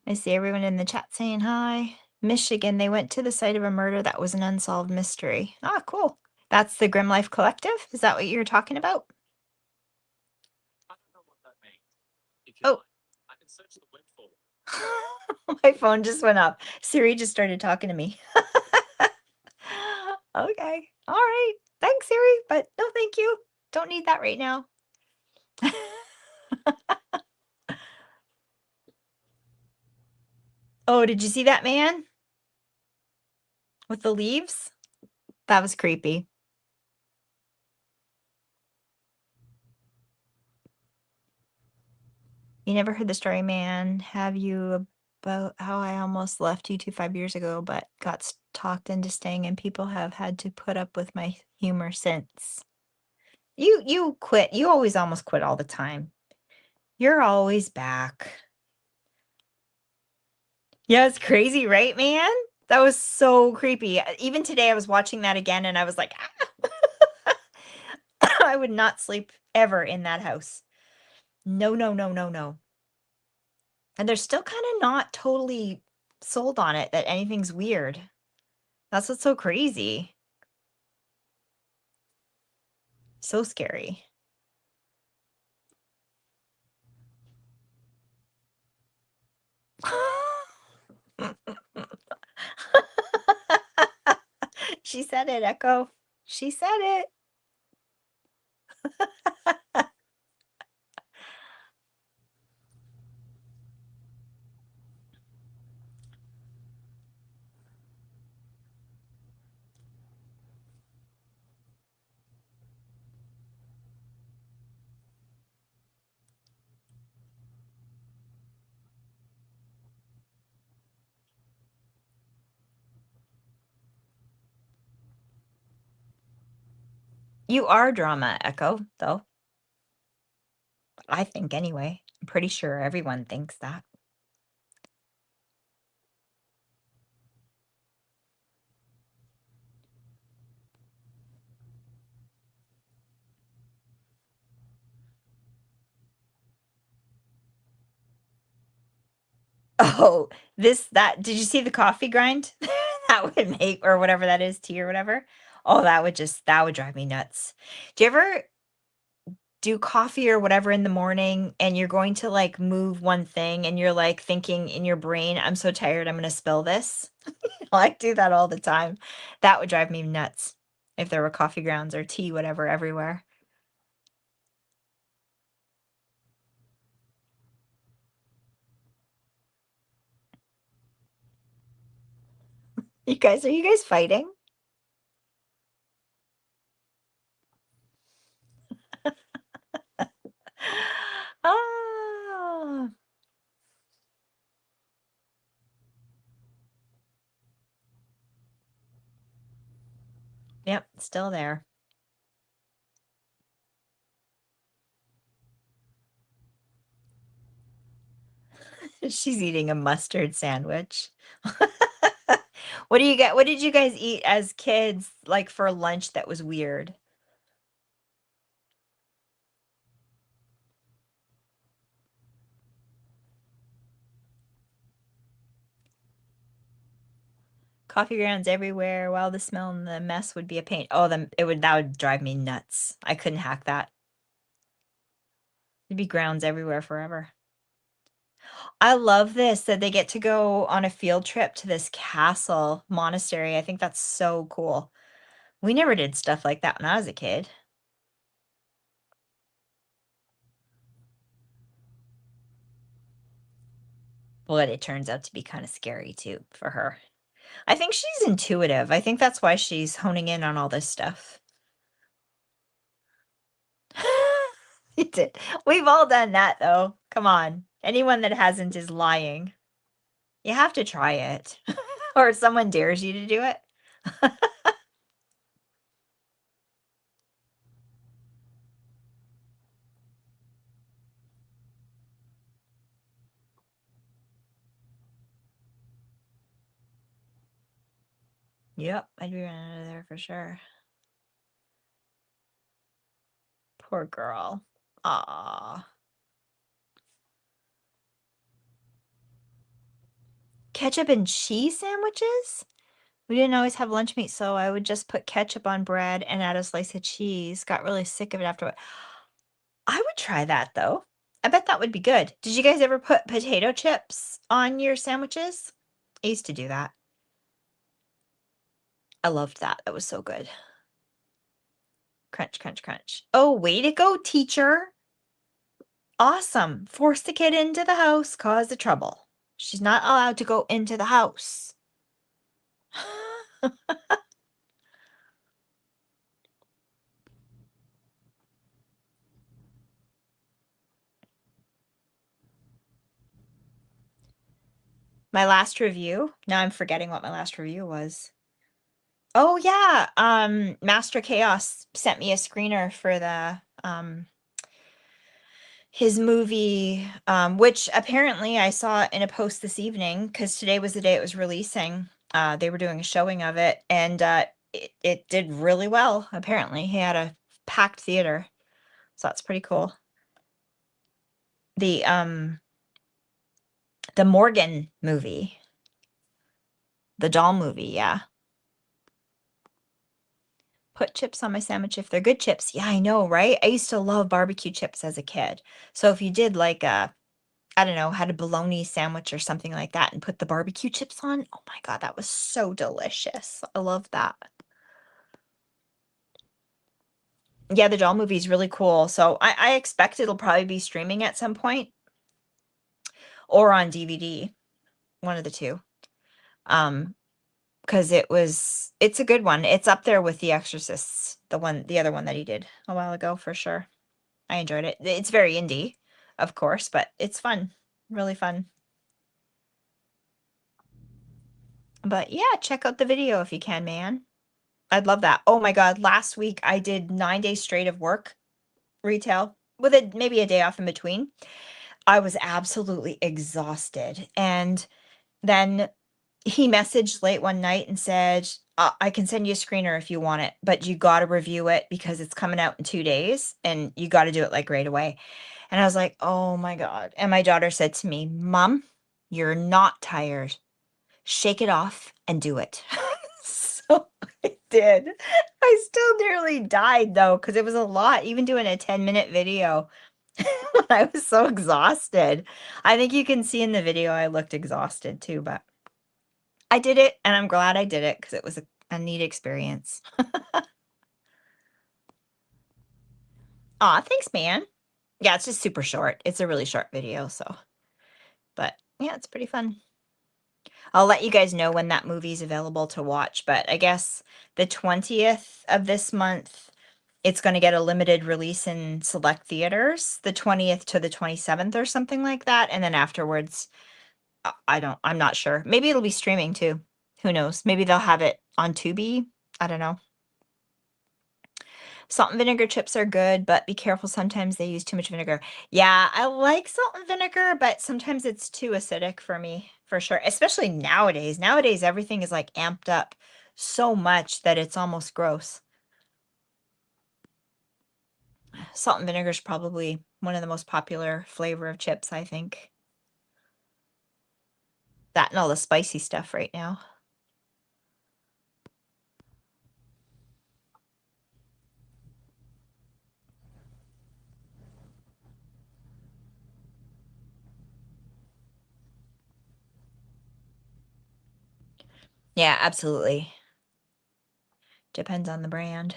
I see everyone in the chat saying hi. Michigan, they went to the site of a murder that was an unsolved mystery. Ah, cool. That's the Grim Life Collective? Is that what you're talking about? Oh. My phone just went up. Siri just started talking to me. Okay. All right. Thanks, Siri, but no thank you. Don't need that right now. Oh, did you see that man with the leaves? That was creepy. You never heard the story, man, have you, about how I almost left YouTube 5 years ago, but got talked into staying, and people have had to put up with my humor since. You quit. You always almost quit all the time. You're always back. Yeah, it's crazy, right, man? That was so creepy. Even today, I was watching that again, and I was like, I would not sleep ever in that house. No, no, no, no, no. And they're still kind of not totally sold on it that anything's weird. That's what's so crazy. So scary. She said it, Echo. She said it. You are drama, Echo, though. I think anyway. I'm pretty sure everyone thinks that. Oh, that did you see the coffee grind? That would make, or whatever that is, tea or whatever. Oh, that would drive me nuts. Do you ever do coffee or whatever in the morning and you're going to like move one thing and you're like thinking in your brain, I'm so tired, I'm gonna spill this? I do that all the time. That would drive me nuts if there were coffee grounds or tea, whatever, everywhere. Are you guys fighting? Ah, yep, still there. She's eating a mustard sandwich. What did you guys eat as kids, like for lunch that was weird? Coffee grounds everywhere, while the smell and the mess would be a pain. Oh, that would drive me nuts. I couldn't hack that. There'd be grounds everywhere forever. I love this that they get to go on a field trip to this castle monastery. I think that's so cool. We never did stuff like that when I was a kid. But it turns out to be kind of scary too for her. I think she's intuitive. I think that's why she's honing in on all this stuff. You did. We've all done that though. Come on. Anyone that hasn't is lying. You have to try it. Or someone dares you to do it. Yep, I'd be running out of there for sure. Poor girl. Aw. Ketchup and cheese sandwiches? We didn't always have lunch meat, so I would just put ketchup on bread and add a slice of cheese. Got really sick of it afterward. I would try that though. I bet that would be good. Did you guys ever put potato chips on your sandwiches? I used to do that. I loved that. That was so good. Crunch, crunch, crunch. Oh, way to go, teacher. Awesome. Force the kid into the house, cause the trouble. She's not allowed to go into the house. My last review. Now I'm forgetting what my last review was. Oh yeah, Master Chaos sent me a screener for the his movie, which apparently I saw in a post this evening because today was the day it was releasing. They were doing a showing of it, and it did really well. Apparently, he had a packed theater, so that's pretty cool. The Morgan movie, the doll movie, yeah. Put chips on my sandwich if they're good chips. Yeah, I know, right? I used to love barbecue chips as a kid. So if you did like a, I don't know, had a bologna sandwich or something like that and put the barbecue chips on, oh my God, that was so delicious. I love that. Yeah, the doll movie is really cool. So I expect it'll probably be streaming at some point or on DVD, one of the two. Because it's a good one. It's up there with The Exorcists, the other one that he did a while ago for sure. I enjoyed it. It's very indie, of course, but it's fun. Really fun. But yeah, check out the video if you can, man. I'd love that. Oh my God, last week I did 9 days straight of work, retail, with maybe a day off in between. I was absolutely exhausted. And then he messaged late one night and said, I can send you a screener if you want it, but you got to review it because it's coming out in 2 days and you got to do it like right away. And I was like, oh my God. And my daughter said to me, Mom, you're not tired. Shake it off and do it. So I did. I still nearly died though, because it was a lot, even doing a 10-minute video. I was so exhausted. I think you can see in the video I looked exhausted too, but I did it and I'm glad I did it because it was a neat experience. Aw, thanks, man. Yeah, it's just super short. It's a really short video, so. But yeah, it's pretty fun. I'll let you guys know when that movie's available to watch, but I guess the 20th of this month, it's going to get a limited release in select theaters, the 20th to the 27th or something like that. And then afterwards, I'm not sure. Maybe it'll be streaming too. Who knows? Maybe they'll have it on Tubi. I don't know. Salt and vinegar chips are good, but be careful. Sometimes they use too much vinegar. Yeah, I like salt and vinegar, but sometimes it's too acidic for me, for sure. Especially nowadays. Nowadays, everything is like amped up so much that it's almost gross. Salt and vinegar is probably one of the most popular flavor of chips, I think. That and all the spicy stuff right now. Yeah, absolutely. Depends on the brand.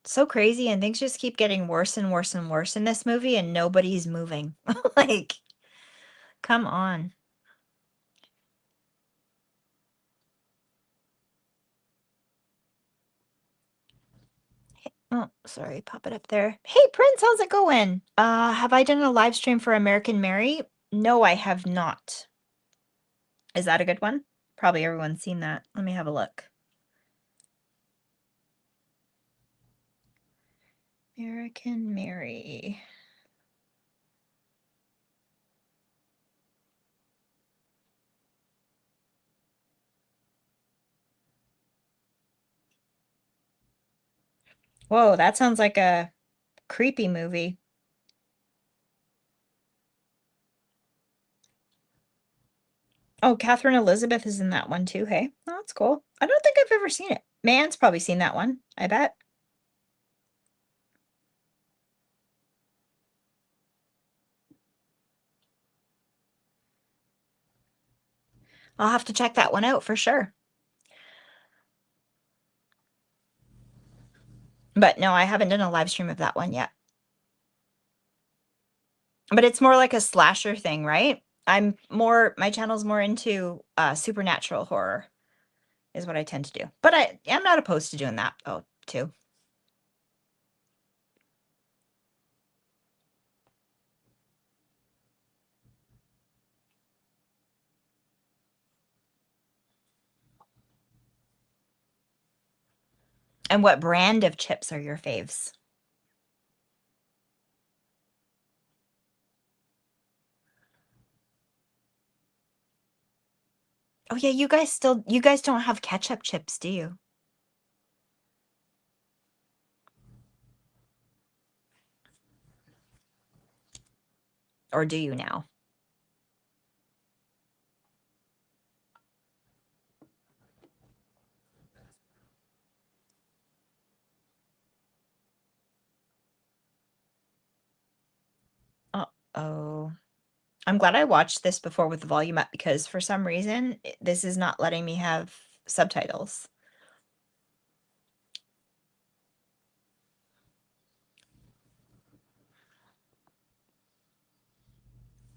So crazy, and things just keep getting worse and worse and worse in this movie, and nobody's moving. Like, come on. Oh, sorry, pop it up there. Hey, Prince, how's it going? Have I done a live stream for American Mary? No, I have not. Is that a good one? Probably everyone's seen that. Let me have a look. American Mary. Whoa, that sounds like a creepy movie. Oh, Catherine Elizabeth is in that one too, hey? Oh, that's cool. I don't think I've ever seen it. Man's probably seen that one, I bet. I'll have to check that one out for sure. But no, I haven't done a live stream of that one yet. But it's more like a slasher thing, right? My channel's more into supernatural horror is what I tend to do. But I'm not opposed to doing that though, too. And what brand of chips are your faves? Oh yeah, you guys don't have ketchup chips, do you? Or do you now? Uh-oh. I'm glad I watched this before with the volume up because for some reason this is not letting me have subtitles.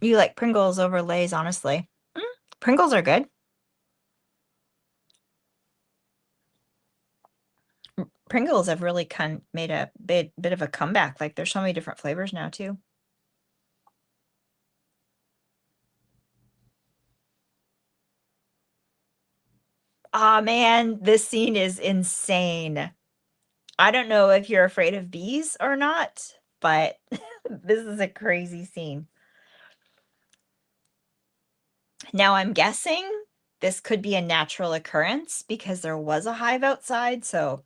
You like Pringles over Lay's, honestly. Mm, Pringles are good. Pringles have really made a bit of a comeback. Like there's so many different flavors now too. Ah, man, this scene is insane. I don't know if you're afraid of bees or not, but this is a crazy scene. Now I'm guessing this could be a natural occurrence because there was a hive outside, so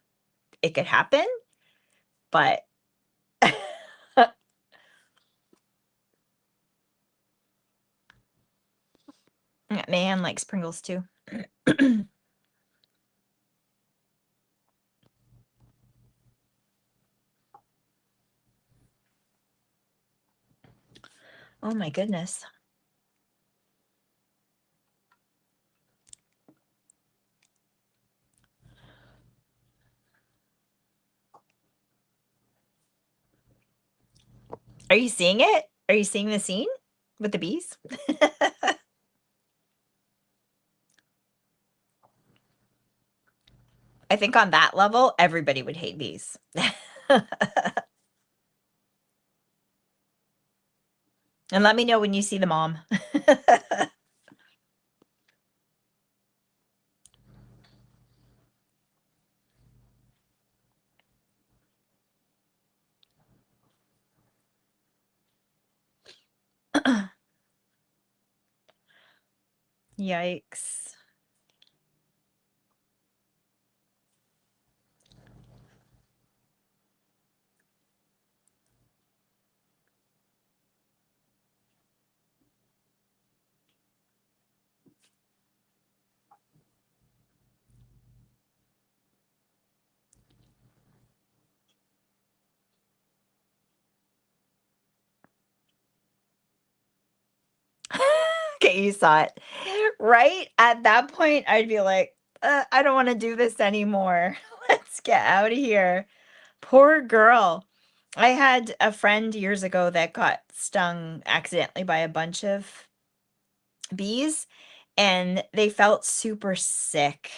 it could happen, but man likes Pringles too. Oh my goodness. Are you seeing it? Are you seeing the scene with the bees? I think on that level, everybody would hate bees. And let me know when you see the mom. Yikes. Okay, you saw it. Right? At that point, I'd be like, I don't want to do this anymore. Let's get out of here. Poor girl. I had a friend years ago that got stung accidentally by a bunch of bees, and they felt super sick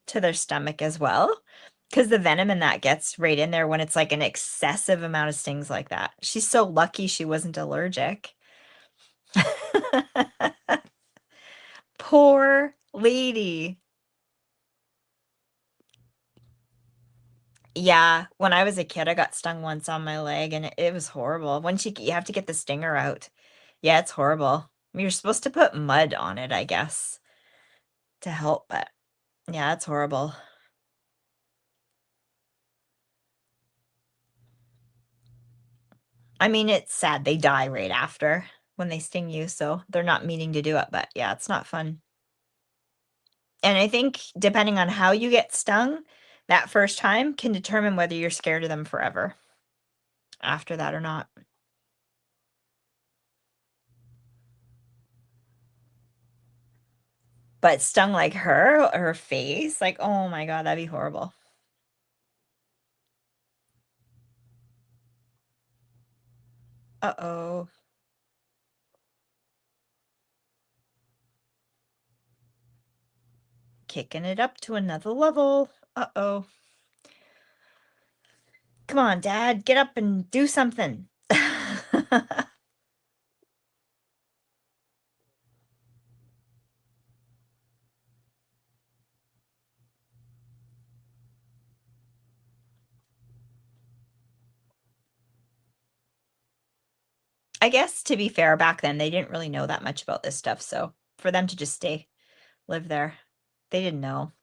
to their stomach as well because the venom in that gets right in there when it's like an excessive amount of stings like that. She's so lucky she wasn't allergic. Poor lady. Yeah, when I was a kid, I got stung once on my leg and it was horrible. Once you have to get the stinger out. Yeah, it's horrible. You're supposed to put mud on it, I guess, to help, but yeah, it's horrible. I mean, it's sad they die right after when they sting you, so they're not meaning to do it, but yeah, it's not fun. And I think depending on how you get stung, that first time can determine whether you're scared of them forever after that or not. But stung like her face, like, oh my god, that'd be horrible. Uh-oh. Kicking it up to another level. Uh-oh. Come on, Dad, get up and do something. I guess to be fair, back then they didn't really know that much about this stuff, so for them to just live there, they didn't know.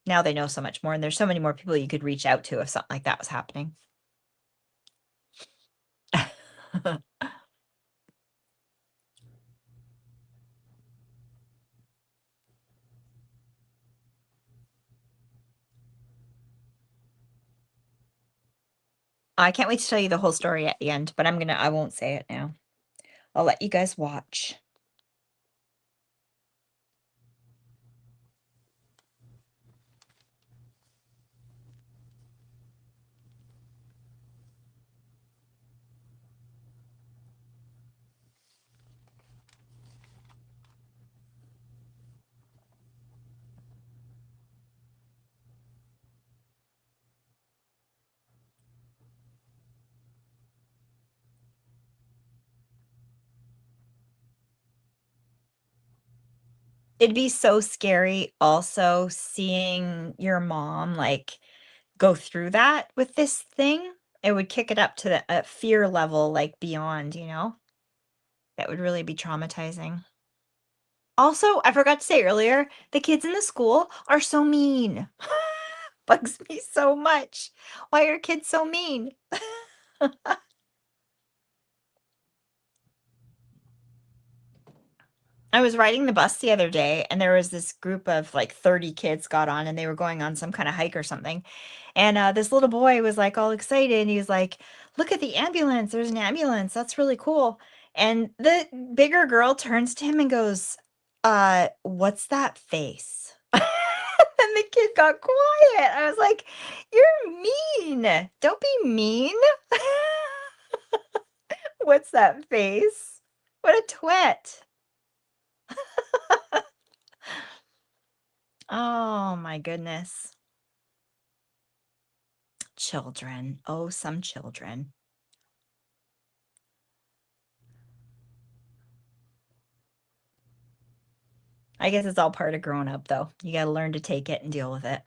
Now they know so much more, and there's so many more people you could reach out to if something like that was happening. I can't wait to tell you the whole story at the end, but I won't say it now. I'll let you guys watch. It'd be so scary also seeing your mom, like, go through that with this thing. It would kick it up to the a fear level, like, beyond, you know? That would really be traumatizing. Also, I forgot to say earlier, the kids in the school are so mean. Bugs me so much. Why are kids so mean? I was riding the bus the other day, and there was this group of like 30 kids got on, and they were going on some kind of hike or something. And this little boy was like all excited. And he was like, "Look at the ambulance! There's an ambulance. That's really cool." And the bigger girl turns to him and goes, what's that face?" And the kid got quiet. I was like, "You're mean. Don't be mean." What's that face? What a twit. Oh my goodness. Children. Oh, some children. I guess it's all part of growing up, though. You got to learn to take it and deal with it.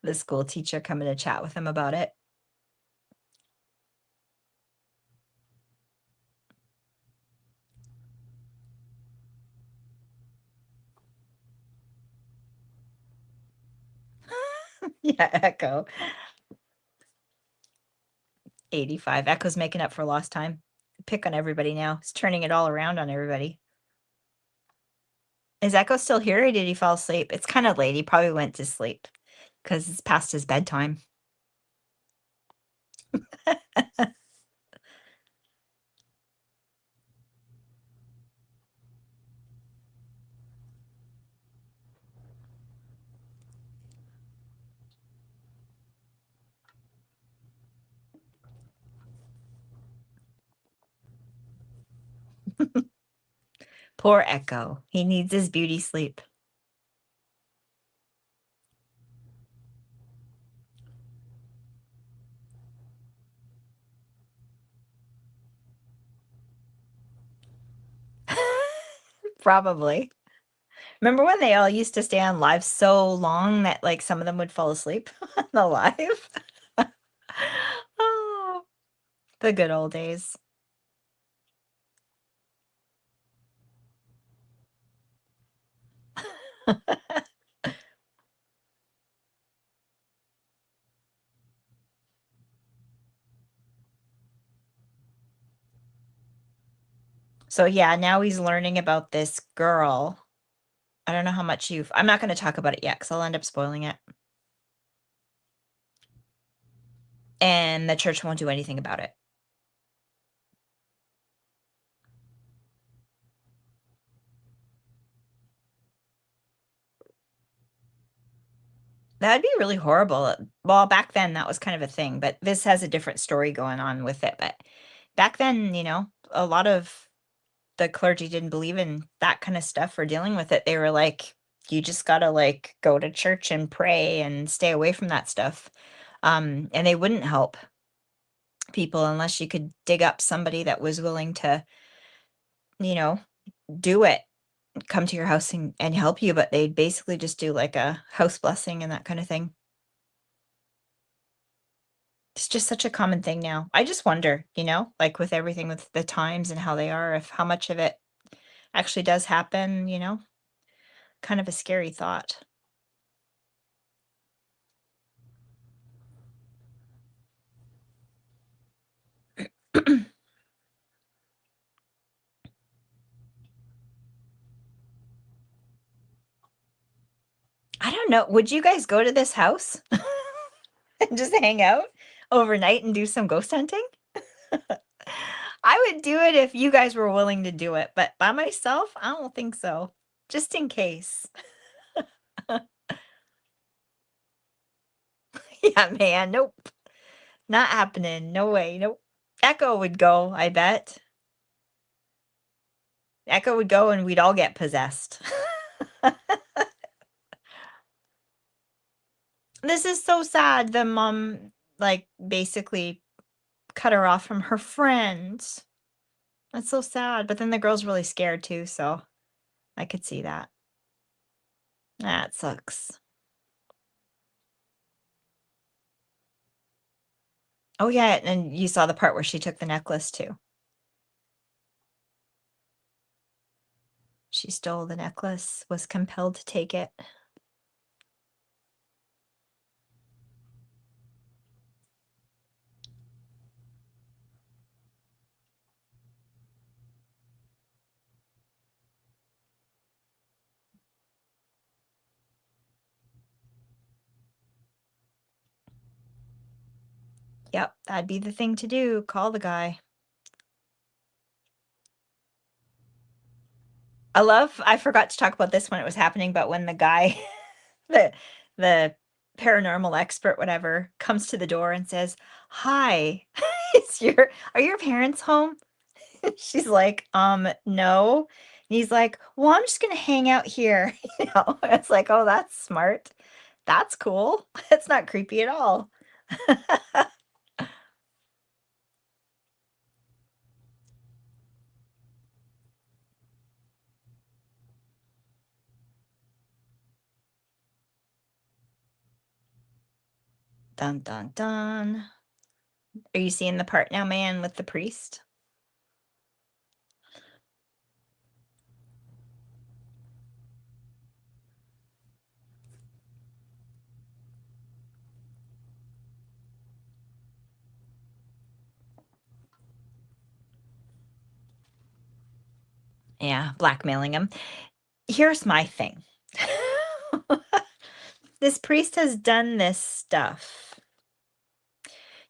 The school teacher coming to chat with him about it. Yeah, Echo. 85. Echo's making up for lost time. Pick on everybody now. He's turning it all around on everybody. Is Echo still here or did he fall asleep? It's kind of late. He probably went to sleep because it's past his bedtime. Poor Echo. He needs his beauty sleep. Probably. Remember when they all used to stay on live so long that like some of them would fall asleep on the live? Oh, the good old days. So yeah, now he's learning about this girl. I don't know how much I'm not going to talk about it yet because I'll end up spoiling it. And the church won't do anything about it. That'd be really horrible. Well, back then that was kind of a thing, but this has a different story going on with it. But back then, a lot of the clergy didn't believe in that kind of stuff or dealing with it. They were like, You just gotta, like, go to church and pray and stay away from that stuff. And they wouldn't help people unless you could dig up somebody that was willing to, you know, do it, come to your house and help you, but they'd basically just do, like, a house blessing and that kinda thing. It's just such a common thing now. I just wonder, like, with everything with the times and how they are, if how much of it actually does happen, kind of a scary thought. I don't know. Would you guys go to this house and just hang out overnight and do some ghost hunting? I would do it if you guys were willing to do it, but by myself, I don't think so. Just in case. Yeah, man. Nope. Not happening. No way. Nope. Echo would go, I bet. Echo would go and we'd all get possessed. This is so sad. The mom, like, basically cut her off from her friends. That's so sad. But then the girl's really scared too, so I could see that. That sucks. Oh, yeah, and you saw the part where she took the necklace too. She stole the necklace, was compelled to take it. Yep, that'd be the thing to do. Call the guy. I forgot to talk about this when it was happening, but when the guy, the the paranormal expert, whatever, comes to the door and says, "Hi, are your parents home?" She's like, no. And he's like, "Well, I'm just gonna hang out here." It's like, oh, that's smart. That's cool. It's not creepy at all. Dun dun dun. Are you seeing the part now, man, with the priest? Yeah, blackmailing him. Here's my thing. This priest has done this stuff.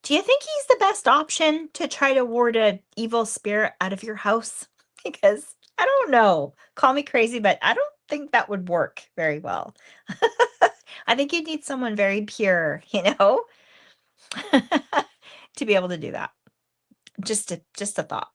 Do you think he's the best option to try to ward a evil spirit out of your house? Because I don't know. Call me crazy, but I don't think that would work very well. I think you'd need someone very pure, to be able to do that. Just a thought.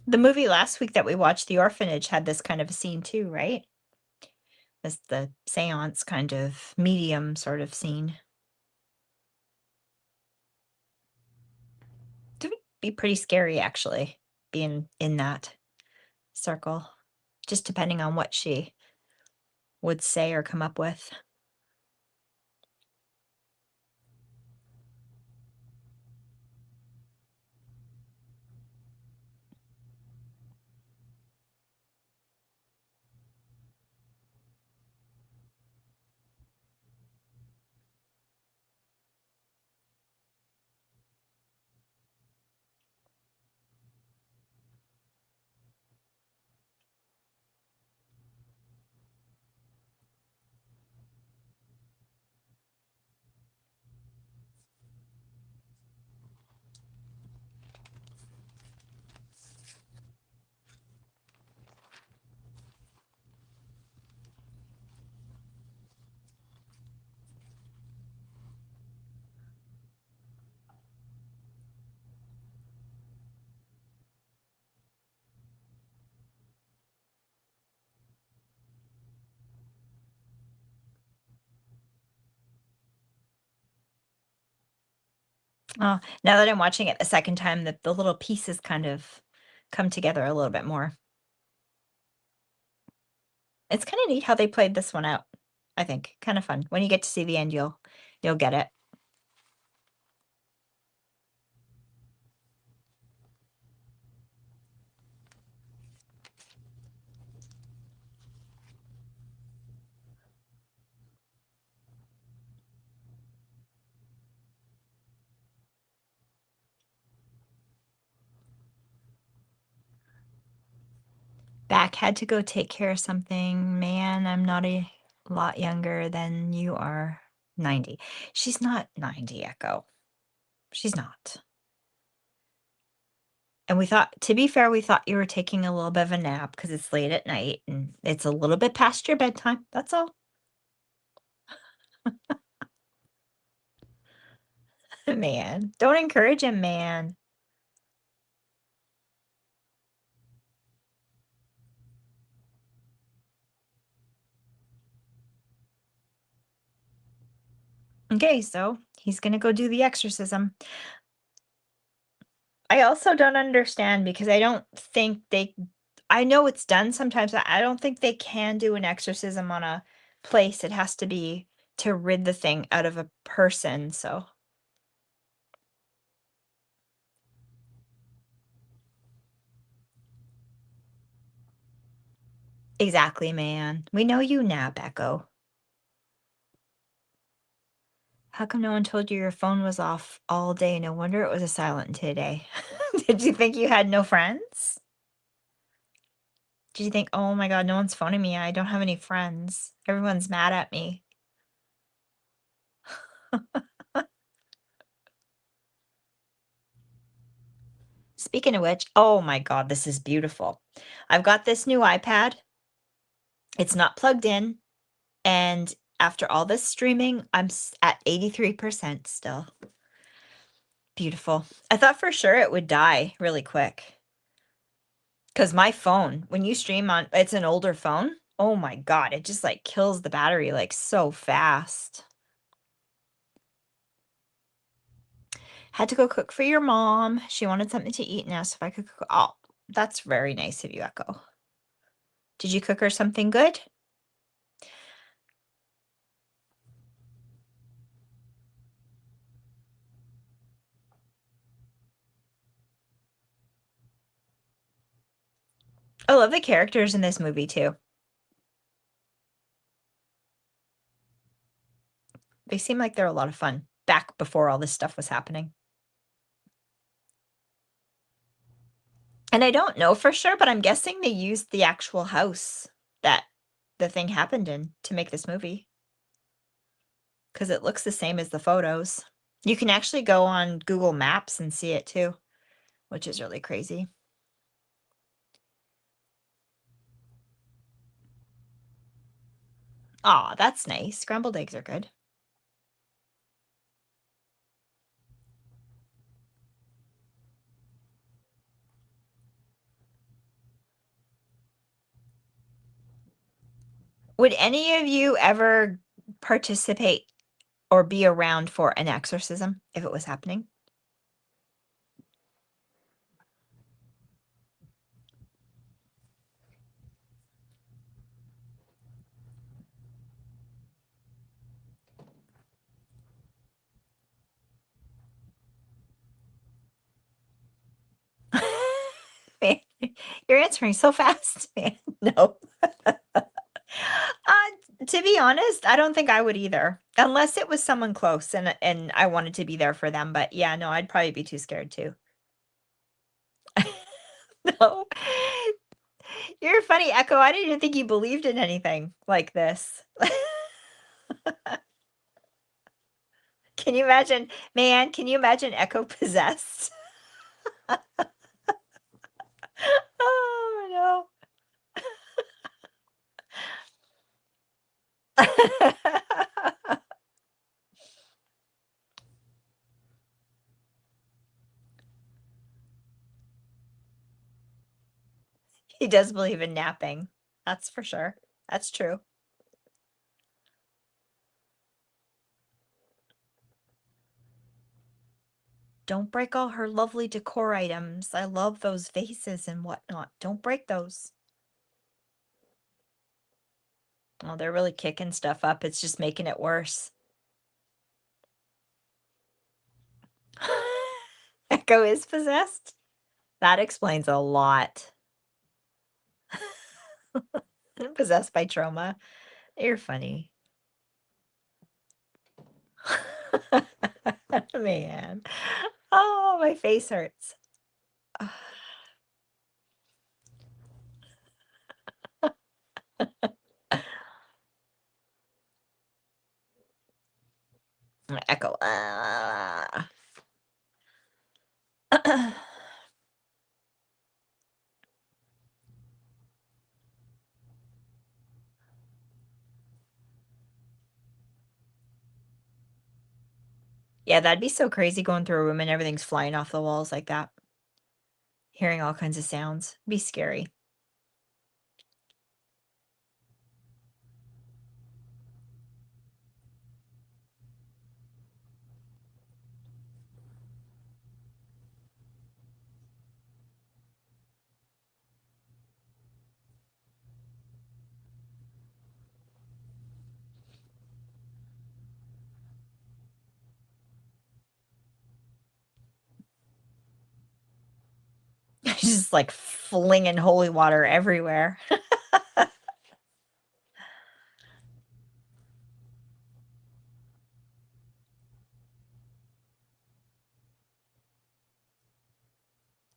The movie last week that we watched, The Orphanage, had this kind of a scene too, right? This the seance kind of medium sort of scene. It would be pretty scary actually, being in that circle, just depending on what she would say or come up with. Oh, now that I'm watching it the second time, the little pieces kind of come together a little bit more. It's kinda neat how they played this one out, I think, kinda fun. When you get to see the end, you'll get it. Back, had to go take care of something. Man, I'm not a lot younger than you are. 90. She's not 90, Echo. She's not. And we thought, to be fair, we thought you were taking a little bit of a nap because it's late at night and it's a little bit past your bedtime. That's all. Man, don't encourage him, man. Okay, so he's gonna go do the exorcism. I also don't understand because I don't think I know it's done sometimes, but I don't think they can do an exorcism on a place. It has to be to rid the thing out of a person, so exactly, man. We know you nap, Echo. How come no one told you your phone was off all day? No wonder it was a silent today. Did you think you had no friends? Did you think, "Oh my god, no one's phoning me. I don't have any friends. Everyone's mad at me." Speaking of which, oh my god, this is beautiful. I've got this new iPad. It's not plugged in, and after all this streaming, at 83% still. Beautiful. I thought for sure it would die really quick. Because my phone, when you stream on, it's an older phone. Oh my god, it just like kills the battery like so fast. Had to go cook for your mom. She wanted something to eat and asked if I could cook. Oh, that's very nice of you, Echo. Did you cook her something good? I love the characters in this movie too. They seem like they're a lot of fun back before all this stuff was happening. And I don't know for sure, but I'm guessing they used the actual house that the thing happened in to make this movie because it looks the same as the photos. You can actually go on Google Maps and see it too, which is really crazy. Aw, that's nice. Scrambled eggs are good. Would any of you ever participate or be around for an exorcism if it was happening? Man, you're answering so fast, man. No. To be honest, I don't think I would either, unless it was someone close and I wanted to be there for them. But yeah, no, I'd probably be too scared too. No, you're funny, Echo. I didn't even think you believed in anything like this. Can you imagine, man? Can you imagine Echo possessed? Oh no. He does believe in napping. That's for sure. That's true. Don't break all her lovely decor items. I love those vases and whatnot. Don't break those. Oh, they're really kicking stuff up. It's just making it worse. Echo is possessed? That explains a lot. Possessed by trauma. You're funny. Man. Oh, my face hurts. Echo. Yeah, that'd be so crazy going through a room and everything's flying off the walls like that. Hearing all kinds of sounds. Be scary. Just like flinging holy water everywhere.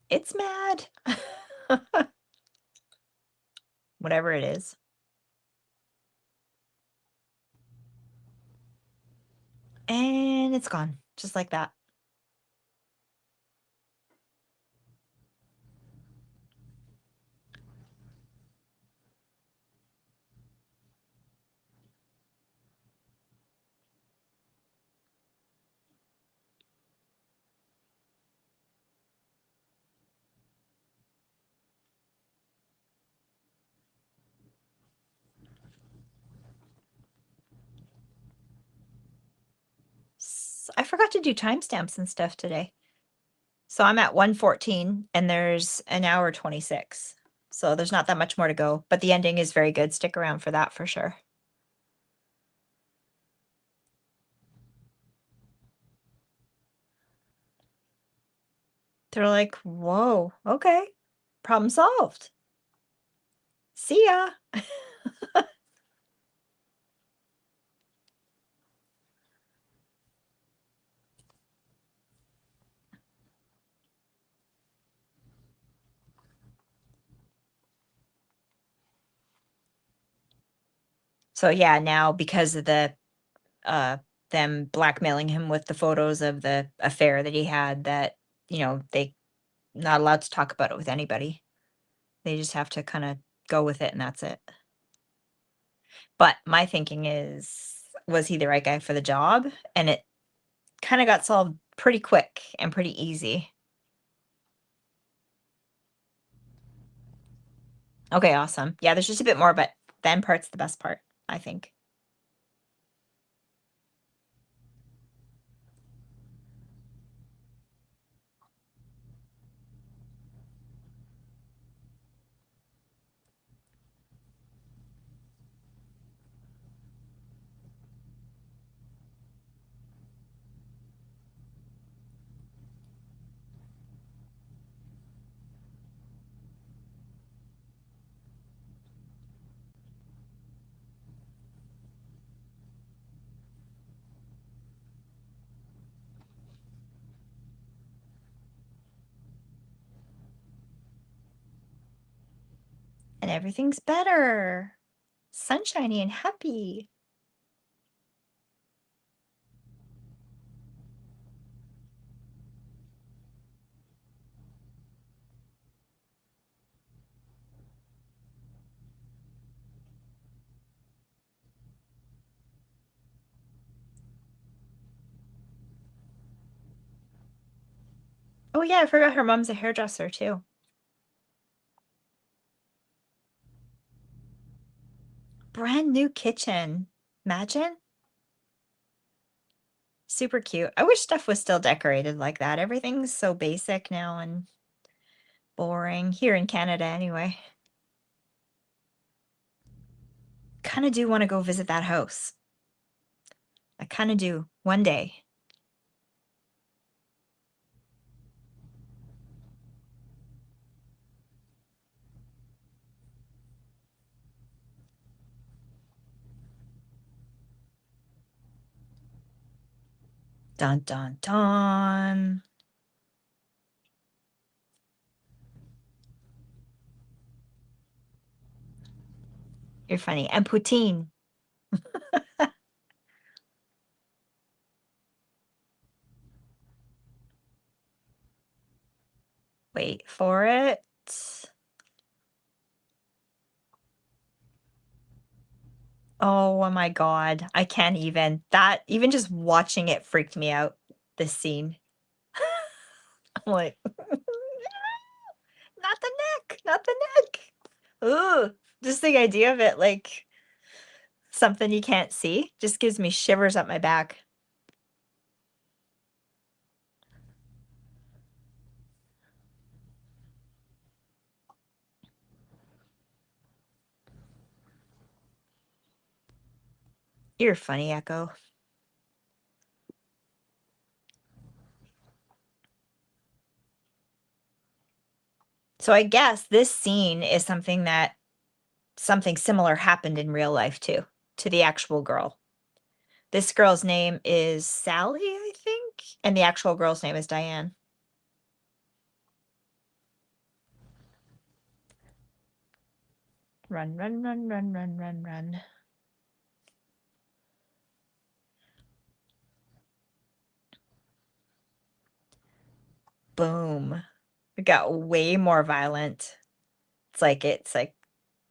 It's mad. Whatever it is. And it's gone. Just like that. I forgot to do timestamps and stuff today. So I'm at 1:14 and there's an hour 26. So there's not that much more to go, but the ending is very good. Stick around for that for sure. They're like, whoa, okay. Problem solved. See ya. So yeah, now because of the them blackmailing him with the photos of the affair that he had, that, they not allowed to talk about it with anybody. They just have to kind of go with it and that's it. But my thinking is, was he the right guy for the job? And it kind of got solved pretty quick and pretty easy. Okay, awesome. Yeah, there's just a bit more, but the end part's the best part, I think. And everything's better. Sunshiny and happy. Oh yeah, I forgot her mom's a hairdresser too. Brand new kitchen. Imagine. Super cute. I wish stuff was still decorated like that. Everything's so basic now and boring here in Canada anyway. Kind of do want to go visit that house. I kind of do one day. Dun dun dun. You're funny. And poutine. Wait for it. Oh my God. I can't even. That, even just watching it freaked me out, this scene. I'm like, not the neck, not the neck. Ooh, just the idea of it, like something you can't see, just gives me shivers up my back. You're funny, Echo. So I guess this scene is something that something similar happened in real life too, to the actual girl. This girl's name is Sally, I think, and the actual girl's name is Diane. Run, run, run, run, run, run, run. Boom. It got way more violent. It's like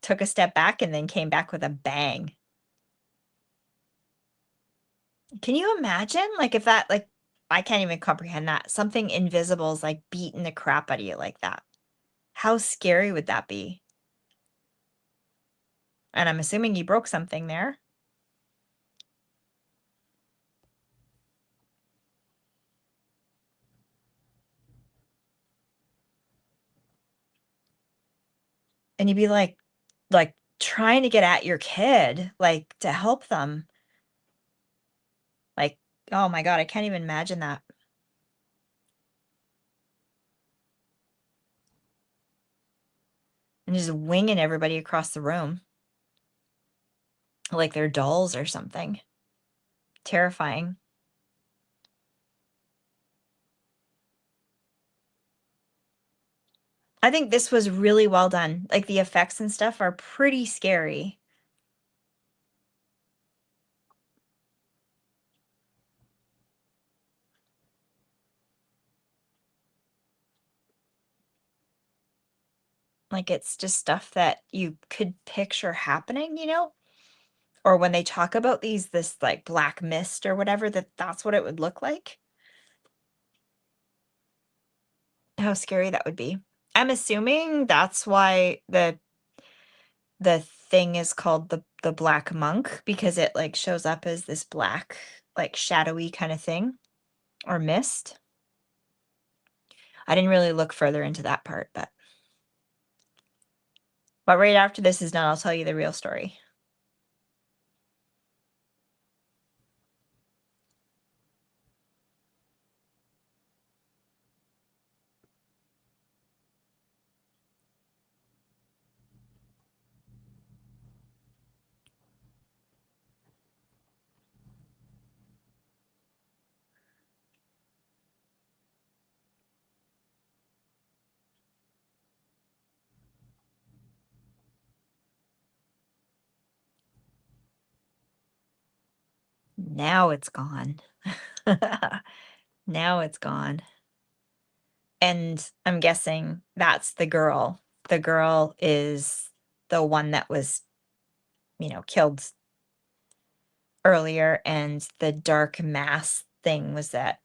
took a step back and then came back with a bang. Can you imagine? Like if that, like, I can't even comprehend that. Something invisible is like beating the crap out of you like that. How scary would that be? And I'm assuming you broke something there. And you'd be like trying to get at your kid, like to help them. Like, oh my God, I can't even imagine that. And just winging everybody across the room like they're dolls or something. Terrifying. I think this was really well done. Like the effects and stuff are pretty scary. Like it's just stuff that you could picture happening, you know? Or when they talk about this like black mist or whatever, that's what it would look like. How scary that would be. I'm assuming that's why the thing is called the black monk, because it like shows up as this black, like shadowy kind of thing or mist. I didn't really look further into that part, but right after this is done, I'll tell you the real story. Now it's gone. Now it's gone. And I'm guessing that's the girl. The girl is the one that was, killed earlier, and the dark mass thing was that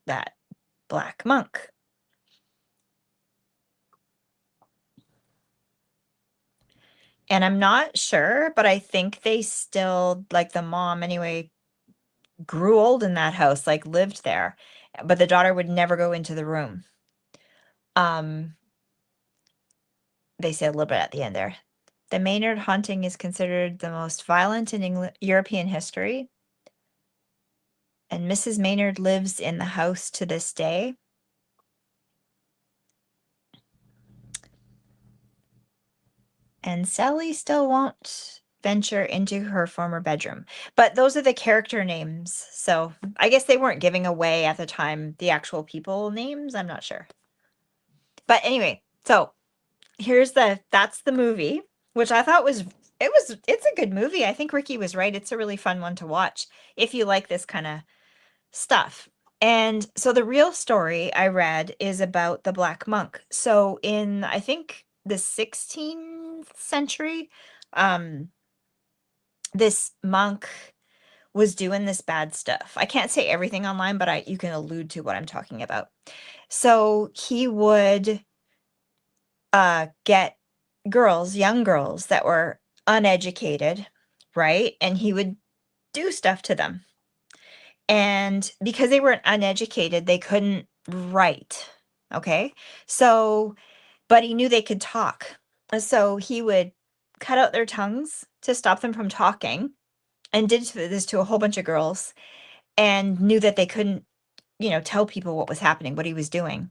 black monk. And I'm not sure, but I think they still, like the mom anyway, grew old in that house, like lived there, but the daughter would never go into the room. Um, they say a little bit at the end there. The Maynard haunting is considered the most violent in European history, and Mrs. Maynard lives in the house to this day. And Sally still won't venture into her former bedroom. But those are the character names. So I guess they weren't giving away at the time the actual people names. I'm not sure. But anyway, so that's the movie, which I thought it's a good movie. I think Ricky was right. It's a really fun one to watch if you like this kind of stuff. And so the real story I read is about the Black Monk. So in, I think, the 16th century, um, this monk was doing this bad stuff. I can't say everything online, but you can allude to what I'm talking about. So he would get girls, young girls that were uneducated, right? And he would do stuff to them. And because they weren't uneducated, they couldn't write. Okay. So, but he knew they could talk. So he would cut out their tongues to stop them from talking and did this to a whole bunch of girls and knew that they couldn't, tell people what was happening, what he was doing.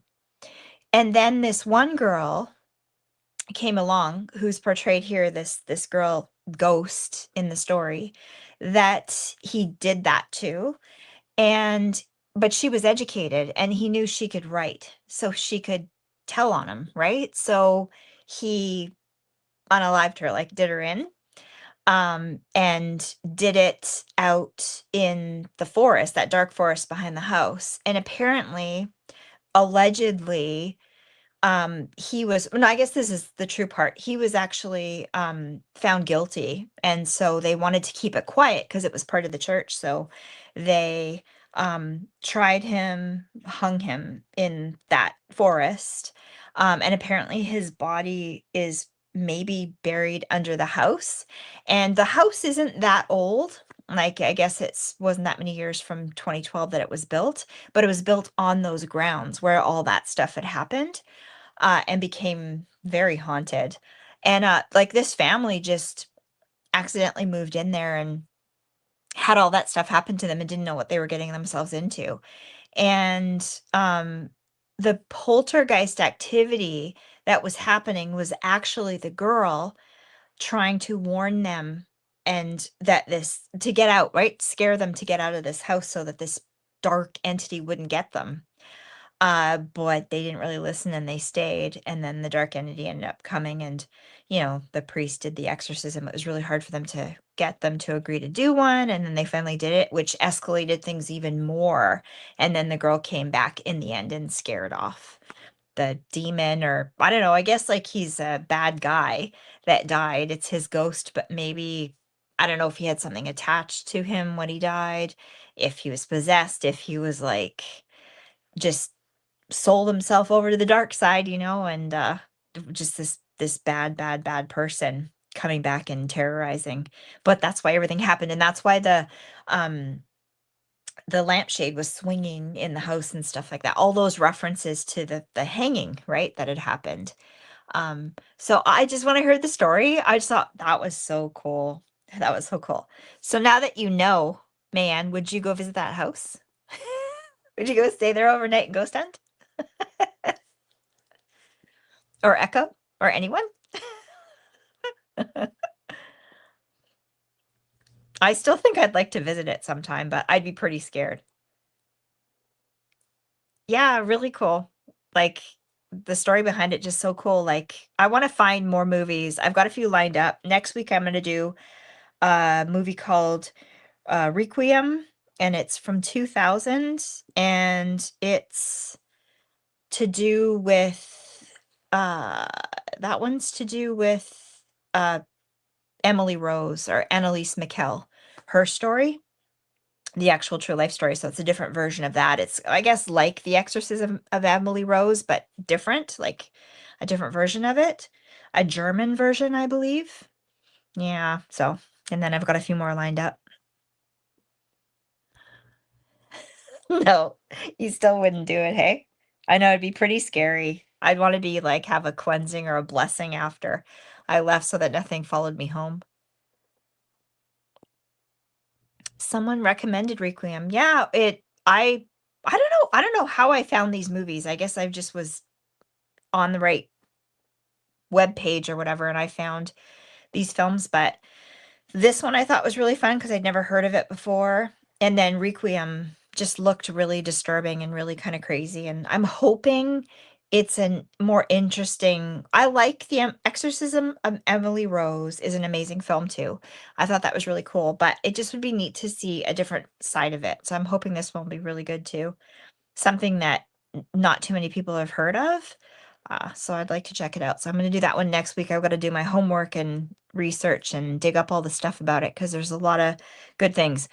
And then this one girl came along who's portrayed here, this girl ghost in the story that he did that to. And but she was educated and he knew she could write, so she could tell on him, right? So he unalived her, like did her in, and did it out in the forest, that dark forest behind the house. And apparently, allegedly, he was, no, I guess this is the true part. He was actually found guilty, and so they wanted to keep it quiet because it was part of the church. So they tried him, hung him in that forest. And apparently his body is maybe buried under the house. And the house isn't that old. Like, I guess wasn't that many years from 2012 that it was built, but it was built on those grounds where all that stuff had happened, and became very haunted. And like this family just accidentally moved in there and had all that stuff happen to them and didn't know what they were getting themselves into. And the poltergeist activity that was happening was actually the girl trying to warn them and that this to get out, right? Scare them to get out of this house so that this dark entity wouldn't get them. But they didn't really listen and they stayed. And then the dark entity ended up coming and, the priest did the exorcism. It was really hard for them to get them to agree to do one. And then they finally did it, which escalated things even more. And then the girl came back in the end and scared off the demon, or I don't know, I guess like he's a bad guy that died. It's his ghost, but maybe, I don't know if he had something attached to him when he died, if he was possessed, if he was like just sold himself over to the dark side, and just this bad person coming back and terrorizing. But that's why everything happened, and that's why the lampshade was swinging in the house and stuff like that. All those references to the hanging, right, that had happened. So I just, when I heard the story, I just thought that was so cool. That was so cool. So now that you know, man, would you go visit that house? Would you go stay there overnight and ghost hunt? Or Echo? Or anyone? I still think I'd like to visit it sometime, but I'd be pretty scared. Yeah, really cool. Like, the story behind it just so cool. Like, I want to find more movies. I've got a few lined up. Next week I'm going to do a movie called Requiem, and it's from 2000, and it's to do with uh that one's to do with uh Emily Rose, or Annalise McKell, her story, the actual true life story. So it's a different version of that. It's, I guess, like the exorcism of Emily Rose, but different, like a different version of it, a German version, I believe. Yeah. So, and then I've got a few more lined up. No, you still wouldn't do it, hey? I know it'd be pretty scary. I'd want to be like have a cleansing or a blessing after I left so that nothing followed me home. Someone recommended Requiem. Yeah, I don't know how I found these movies. I guess I just was on the right web page or whatever and I found these films, but this one I thought was really fun because I'd never heard of it before. And then Requiem just looked really disturbing and really kind of crazy. And I'm hoping it's a more interesting. I like the Exorcism of Emily Rose is an amazing film too. I thought that was really cool, but it just would be neat to see a different side of it. So I'm hoping this one will be really good too. Something that not too many people have heard of. So I'd like to check it out. So I'm going to do that one next week. I've got to do my homework and research and dig up all the stuff about it because there's a lot of good things.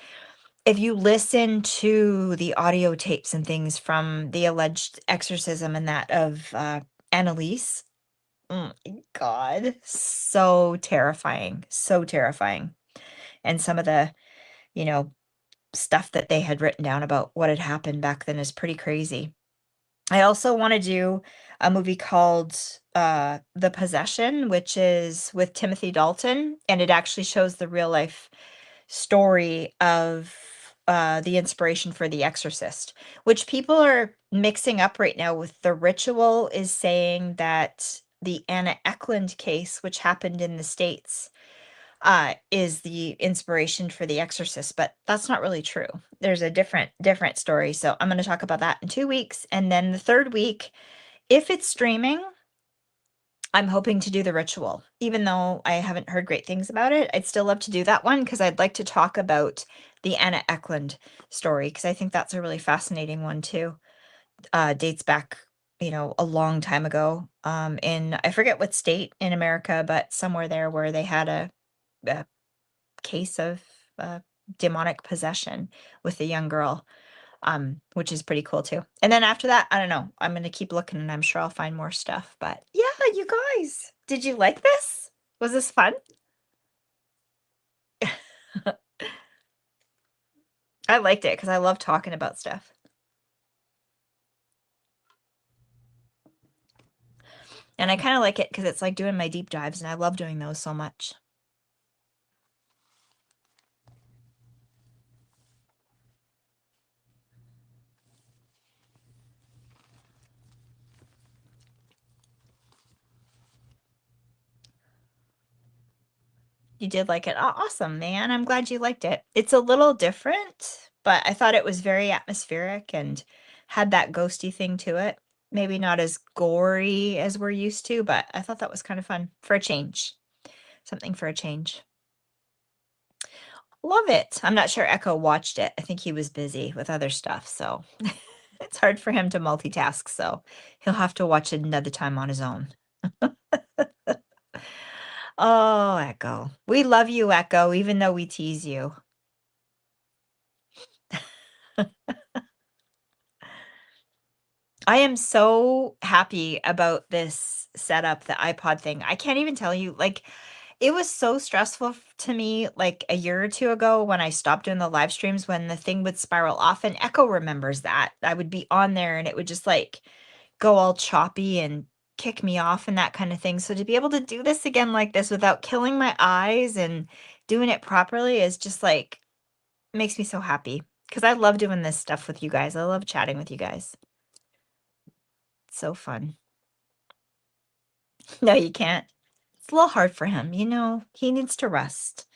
If you listen to the audio tapes and things from the alleged exorcism and that of Annalise, oh my God, so terrifying, so terrifying. And some of the, you know, stuff that they had written down about what had happened back then is pretty crazy. I also wanna do a movie called, The Possession, which is with Timothy Dalton, and it actually shows the real life story of, the inspiration for The Exorcist, which people are mixing up right now with The Ritual is saying that the Anna Eklund case, which happened in the States, is the inspiration for The Exorcist, but that's not really true. There's a different story. So I'm going to talk about that in 2 weeks. And then the third week, if it's streaming, I'm hoping to do The Ritual. Even though I haven't heard great things about it, I'd still love to do that one because I'd like to talk about the Anna Eklund story because I think that's a really fascinating one too. Dates back, a long time ago. In I forget what state in America, but somewhere there where they had a case of uh, demonic possession with a young girl, which is pretty cool too. And then after that, I don't know. I'm gonna keep looking, and I'm sure I'll find more stuff. But yeah, you guys, did you like this? Was this fun? I liked it because I love talking about stuff. And I kind of like it because it's like doing my deep dives, and I love doing those so much. You did like it. Awesome, man. I'm glad you liked it. It's a little different, but I thought it was very atmospheric and had that ghosty thing to it. Maybe not as gory as we're used to, but I thought that was kind of fun for a change. Something for a change. Love it. I'm not sure Echo watched it. I think he was busy with other stuff, so it's hard for him to multitask, so he'll have to watch it another time on his own. Oh, Echo. We love you, Echo, even though we tease you. I am so happy about this setup, the iPod thing. I can't even tell you, like, it was so stressful to me like a year or two ago when I stopped doing the live streams when the thing would spiral off. And Echo remembers that. I would be on there and it would just like go all choppy and kick me off and that kind of thing. So to be able to do this again like this without killing my eyes and doing it properly is just like makes me so happy because I love doing this stuff with you guys. I love chatting with you guys. It's so fun. No, you can't. It's a little hard for him, he needs to rest.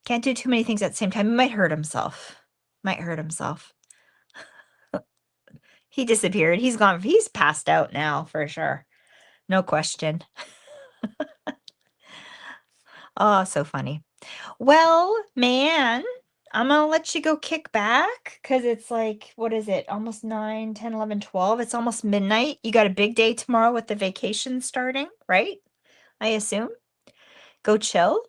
Can't do too many things at the same time. He might hurt himself. Might hurt himself. He disappeared. He's gone. He's passed out now for sure. No question. Oh, so funny. Well, man, I'm gonna let you go kick back because it's like, what is it? Almost 9, 10, 11, 12. It's almost midnight. You got a big day tomorrow with the vacation starting, right? I assume. Go chill.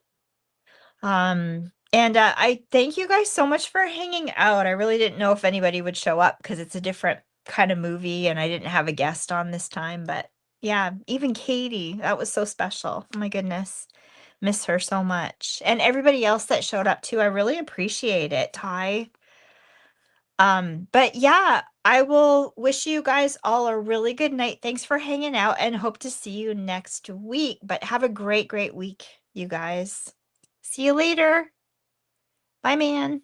And I thank you guys so much for hanging out. I really didn't know if anybody would show up because it's a different kind of movie and I didn't have a guest on this time, but yeah, even Katie, that was so special. Oh my goodness. Miss her so much. And everybody else that showed up too, I really appreciate it. Ty, But yeah, I will wish you guys all a really good night. Thanks for hanging out and hope to see you next week. But have a great, great week, you guys. See you later. Bye, man.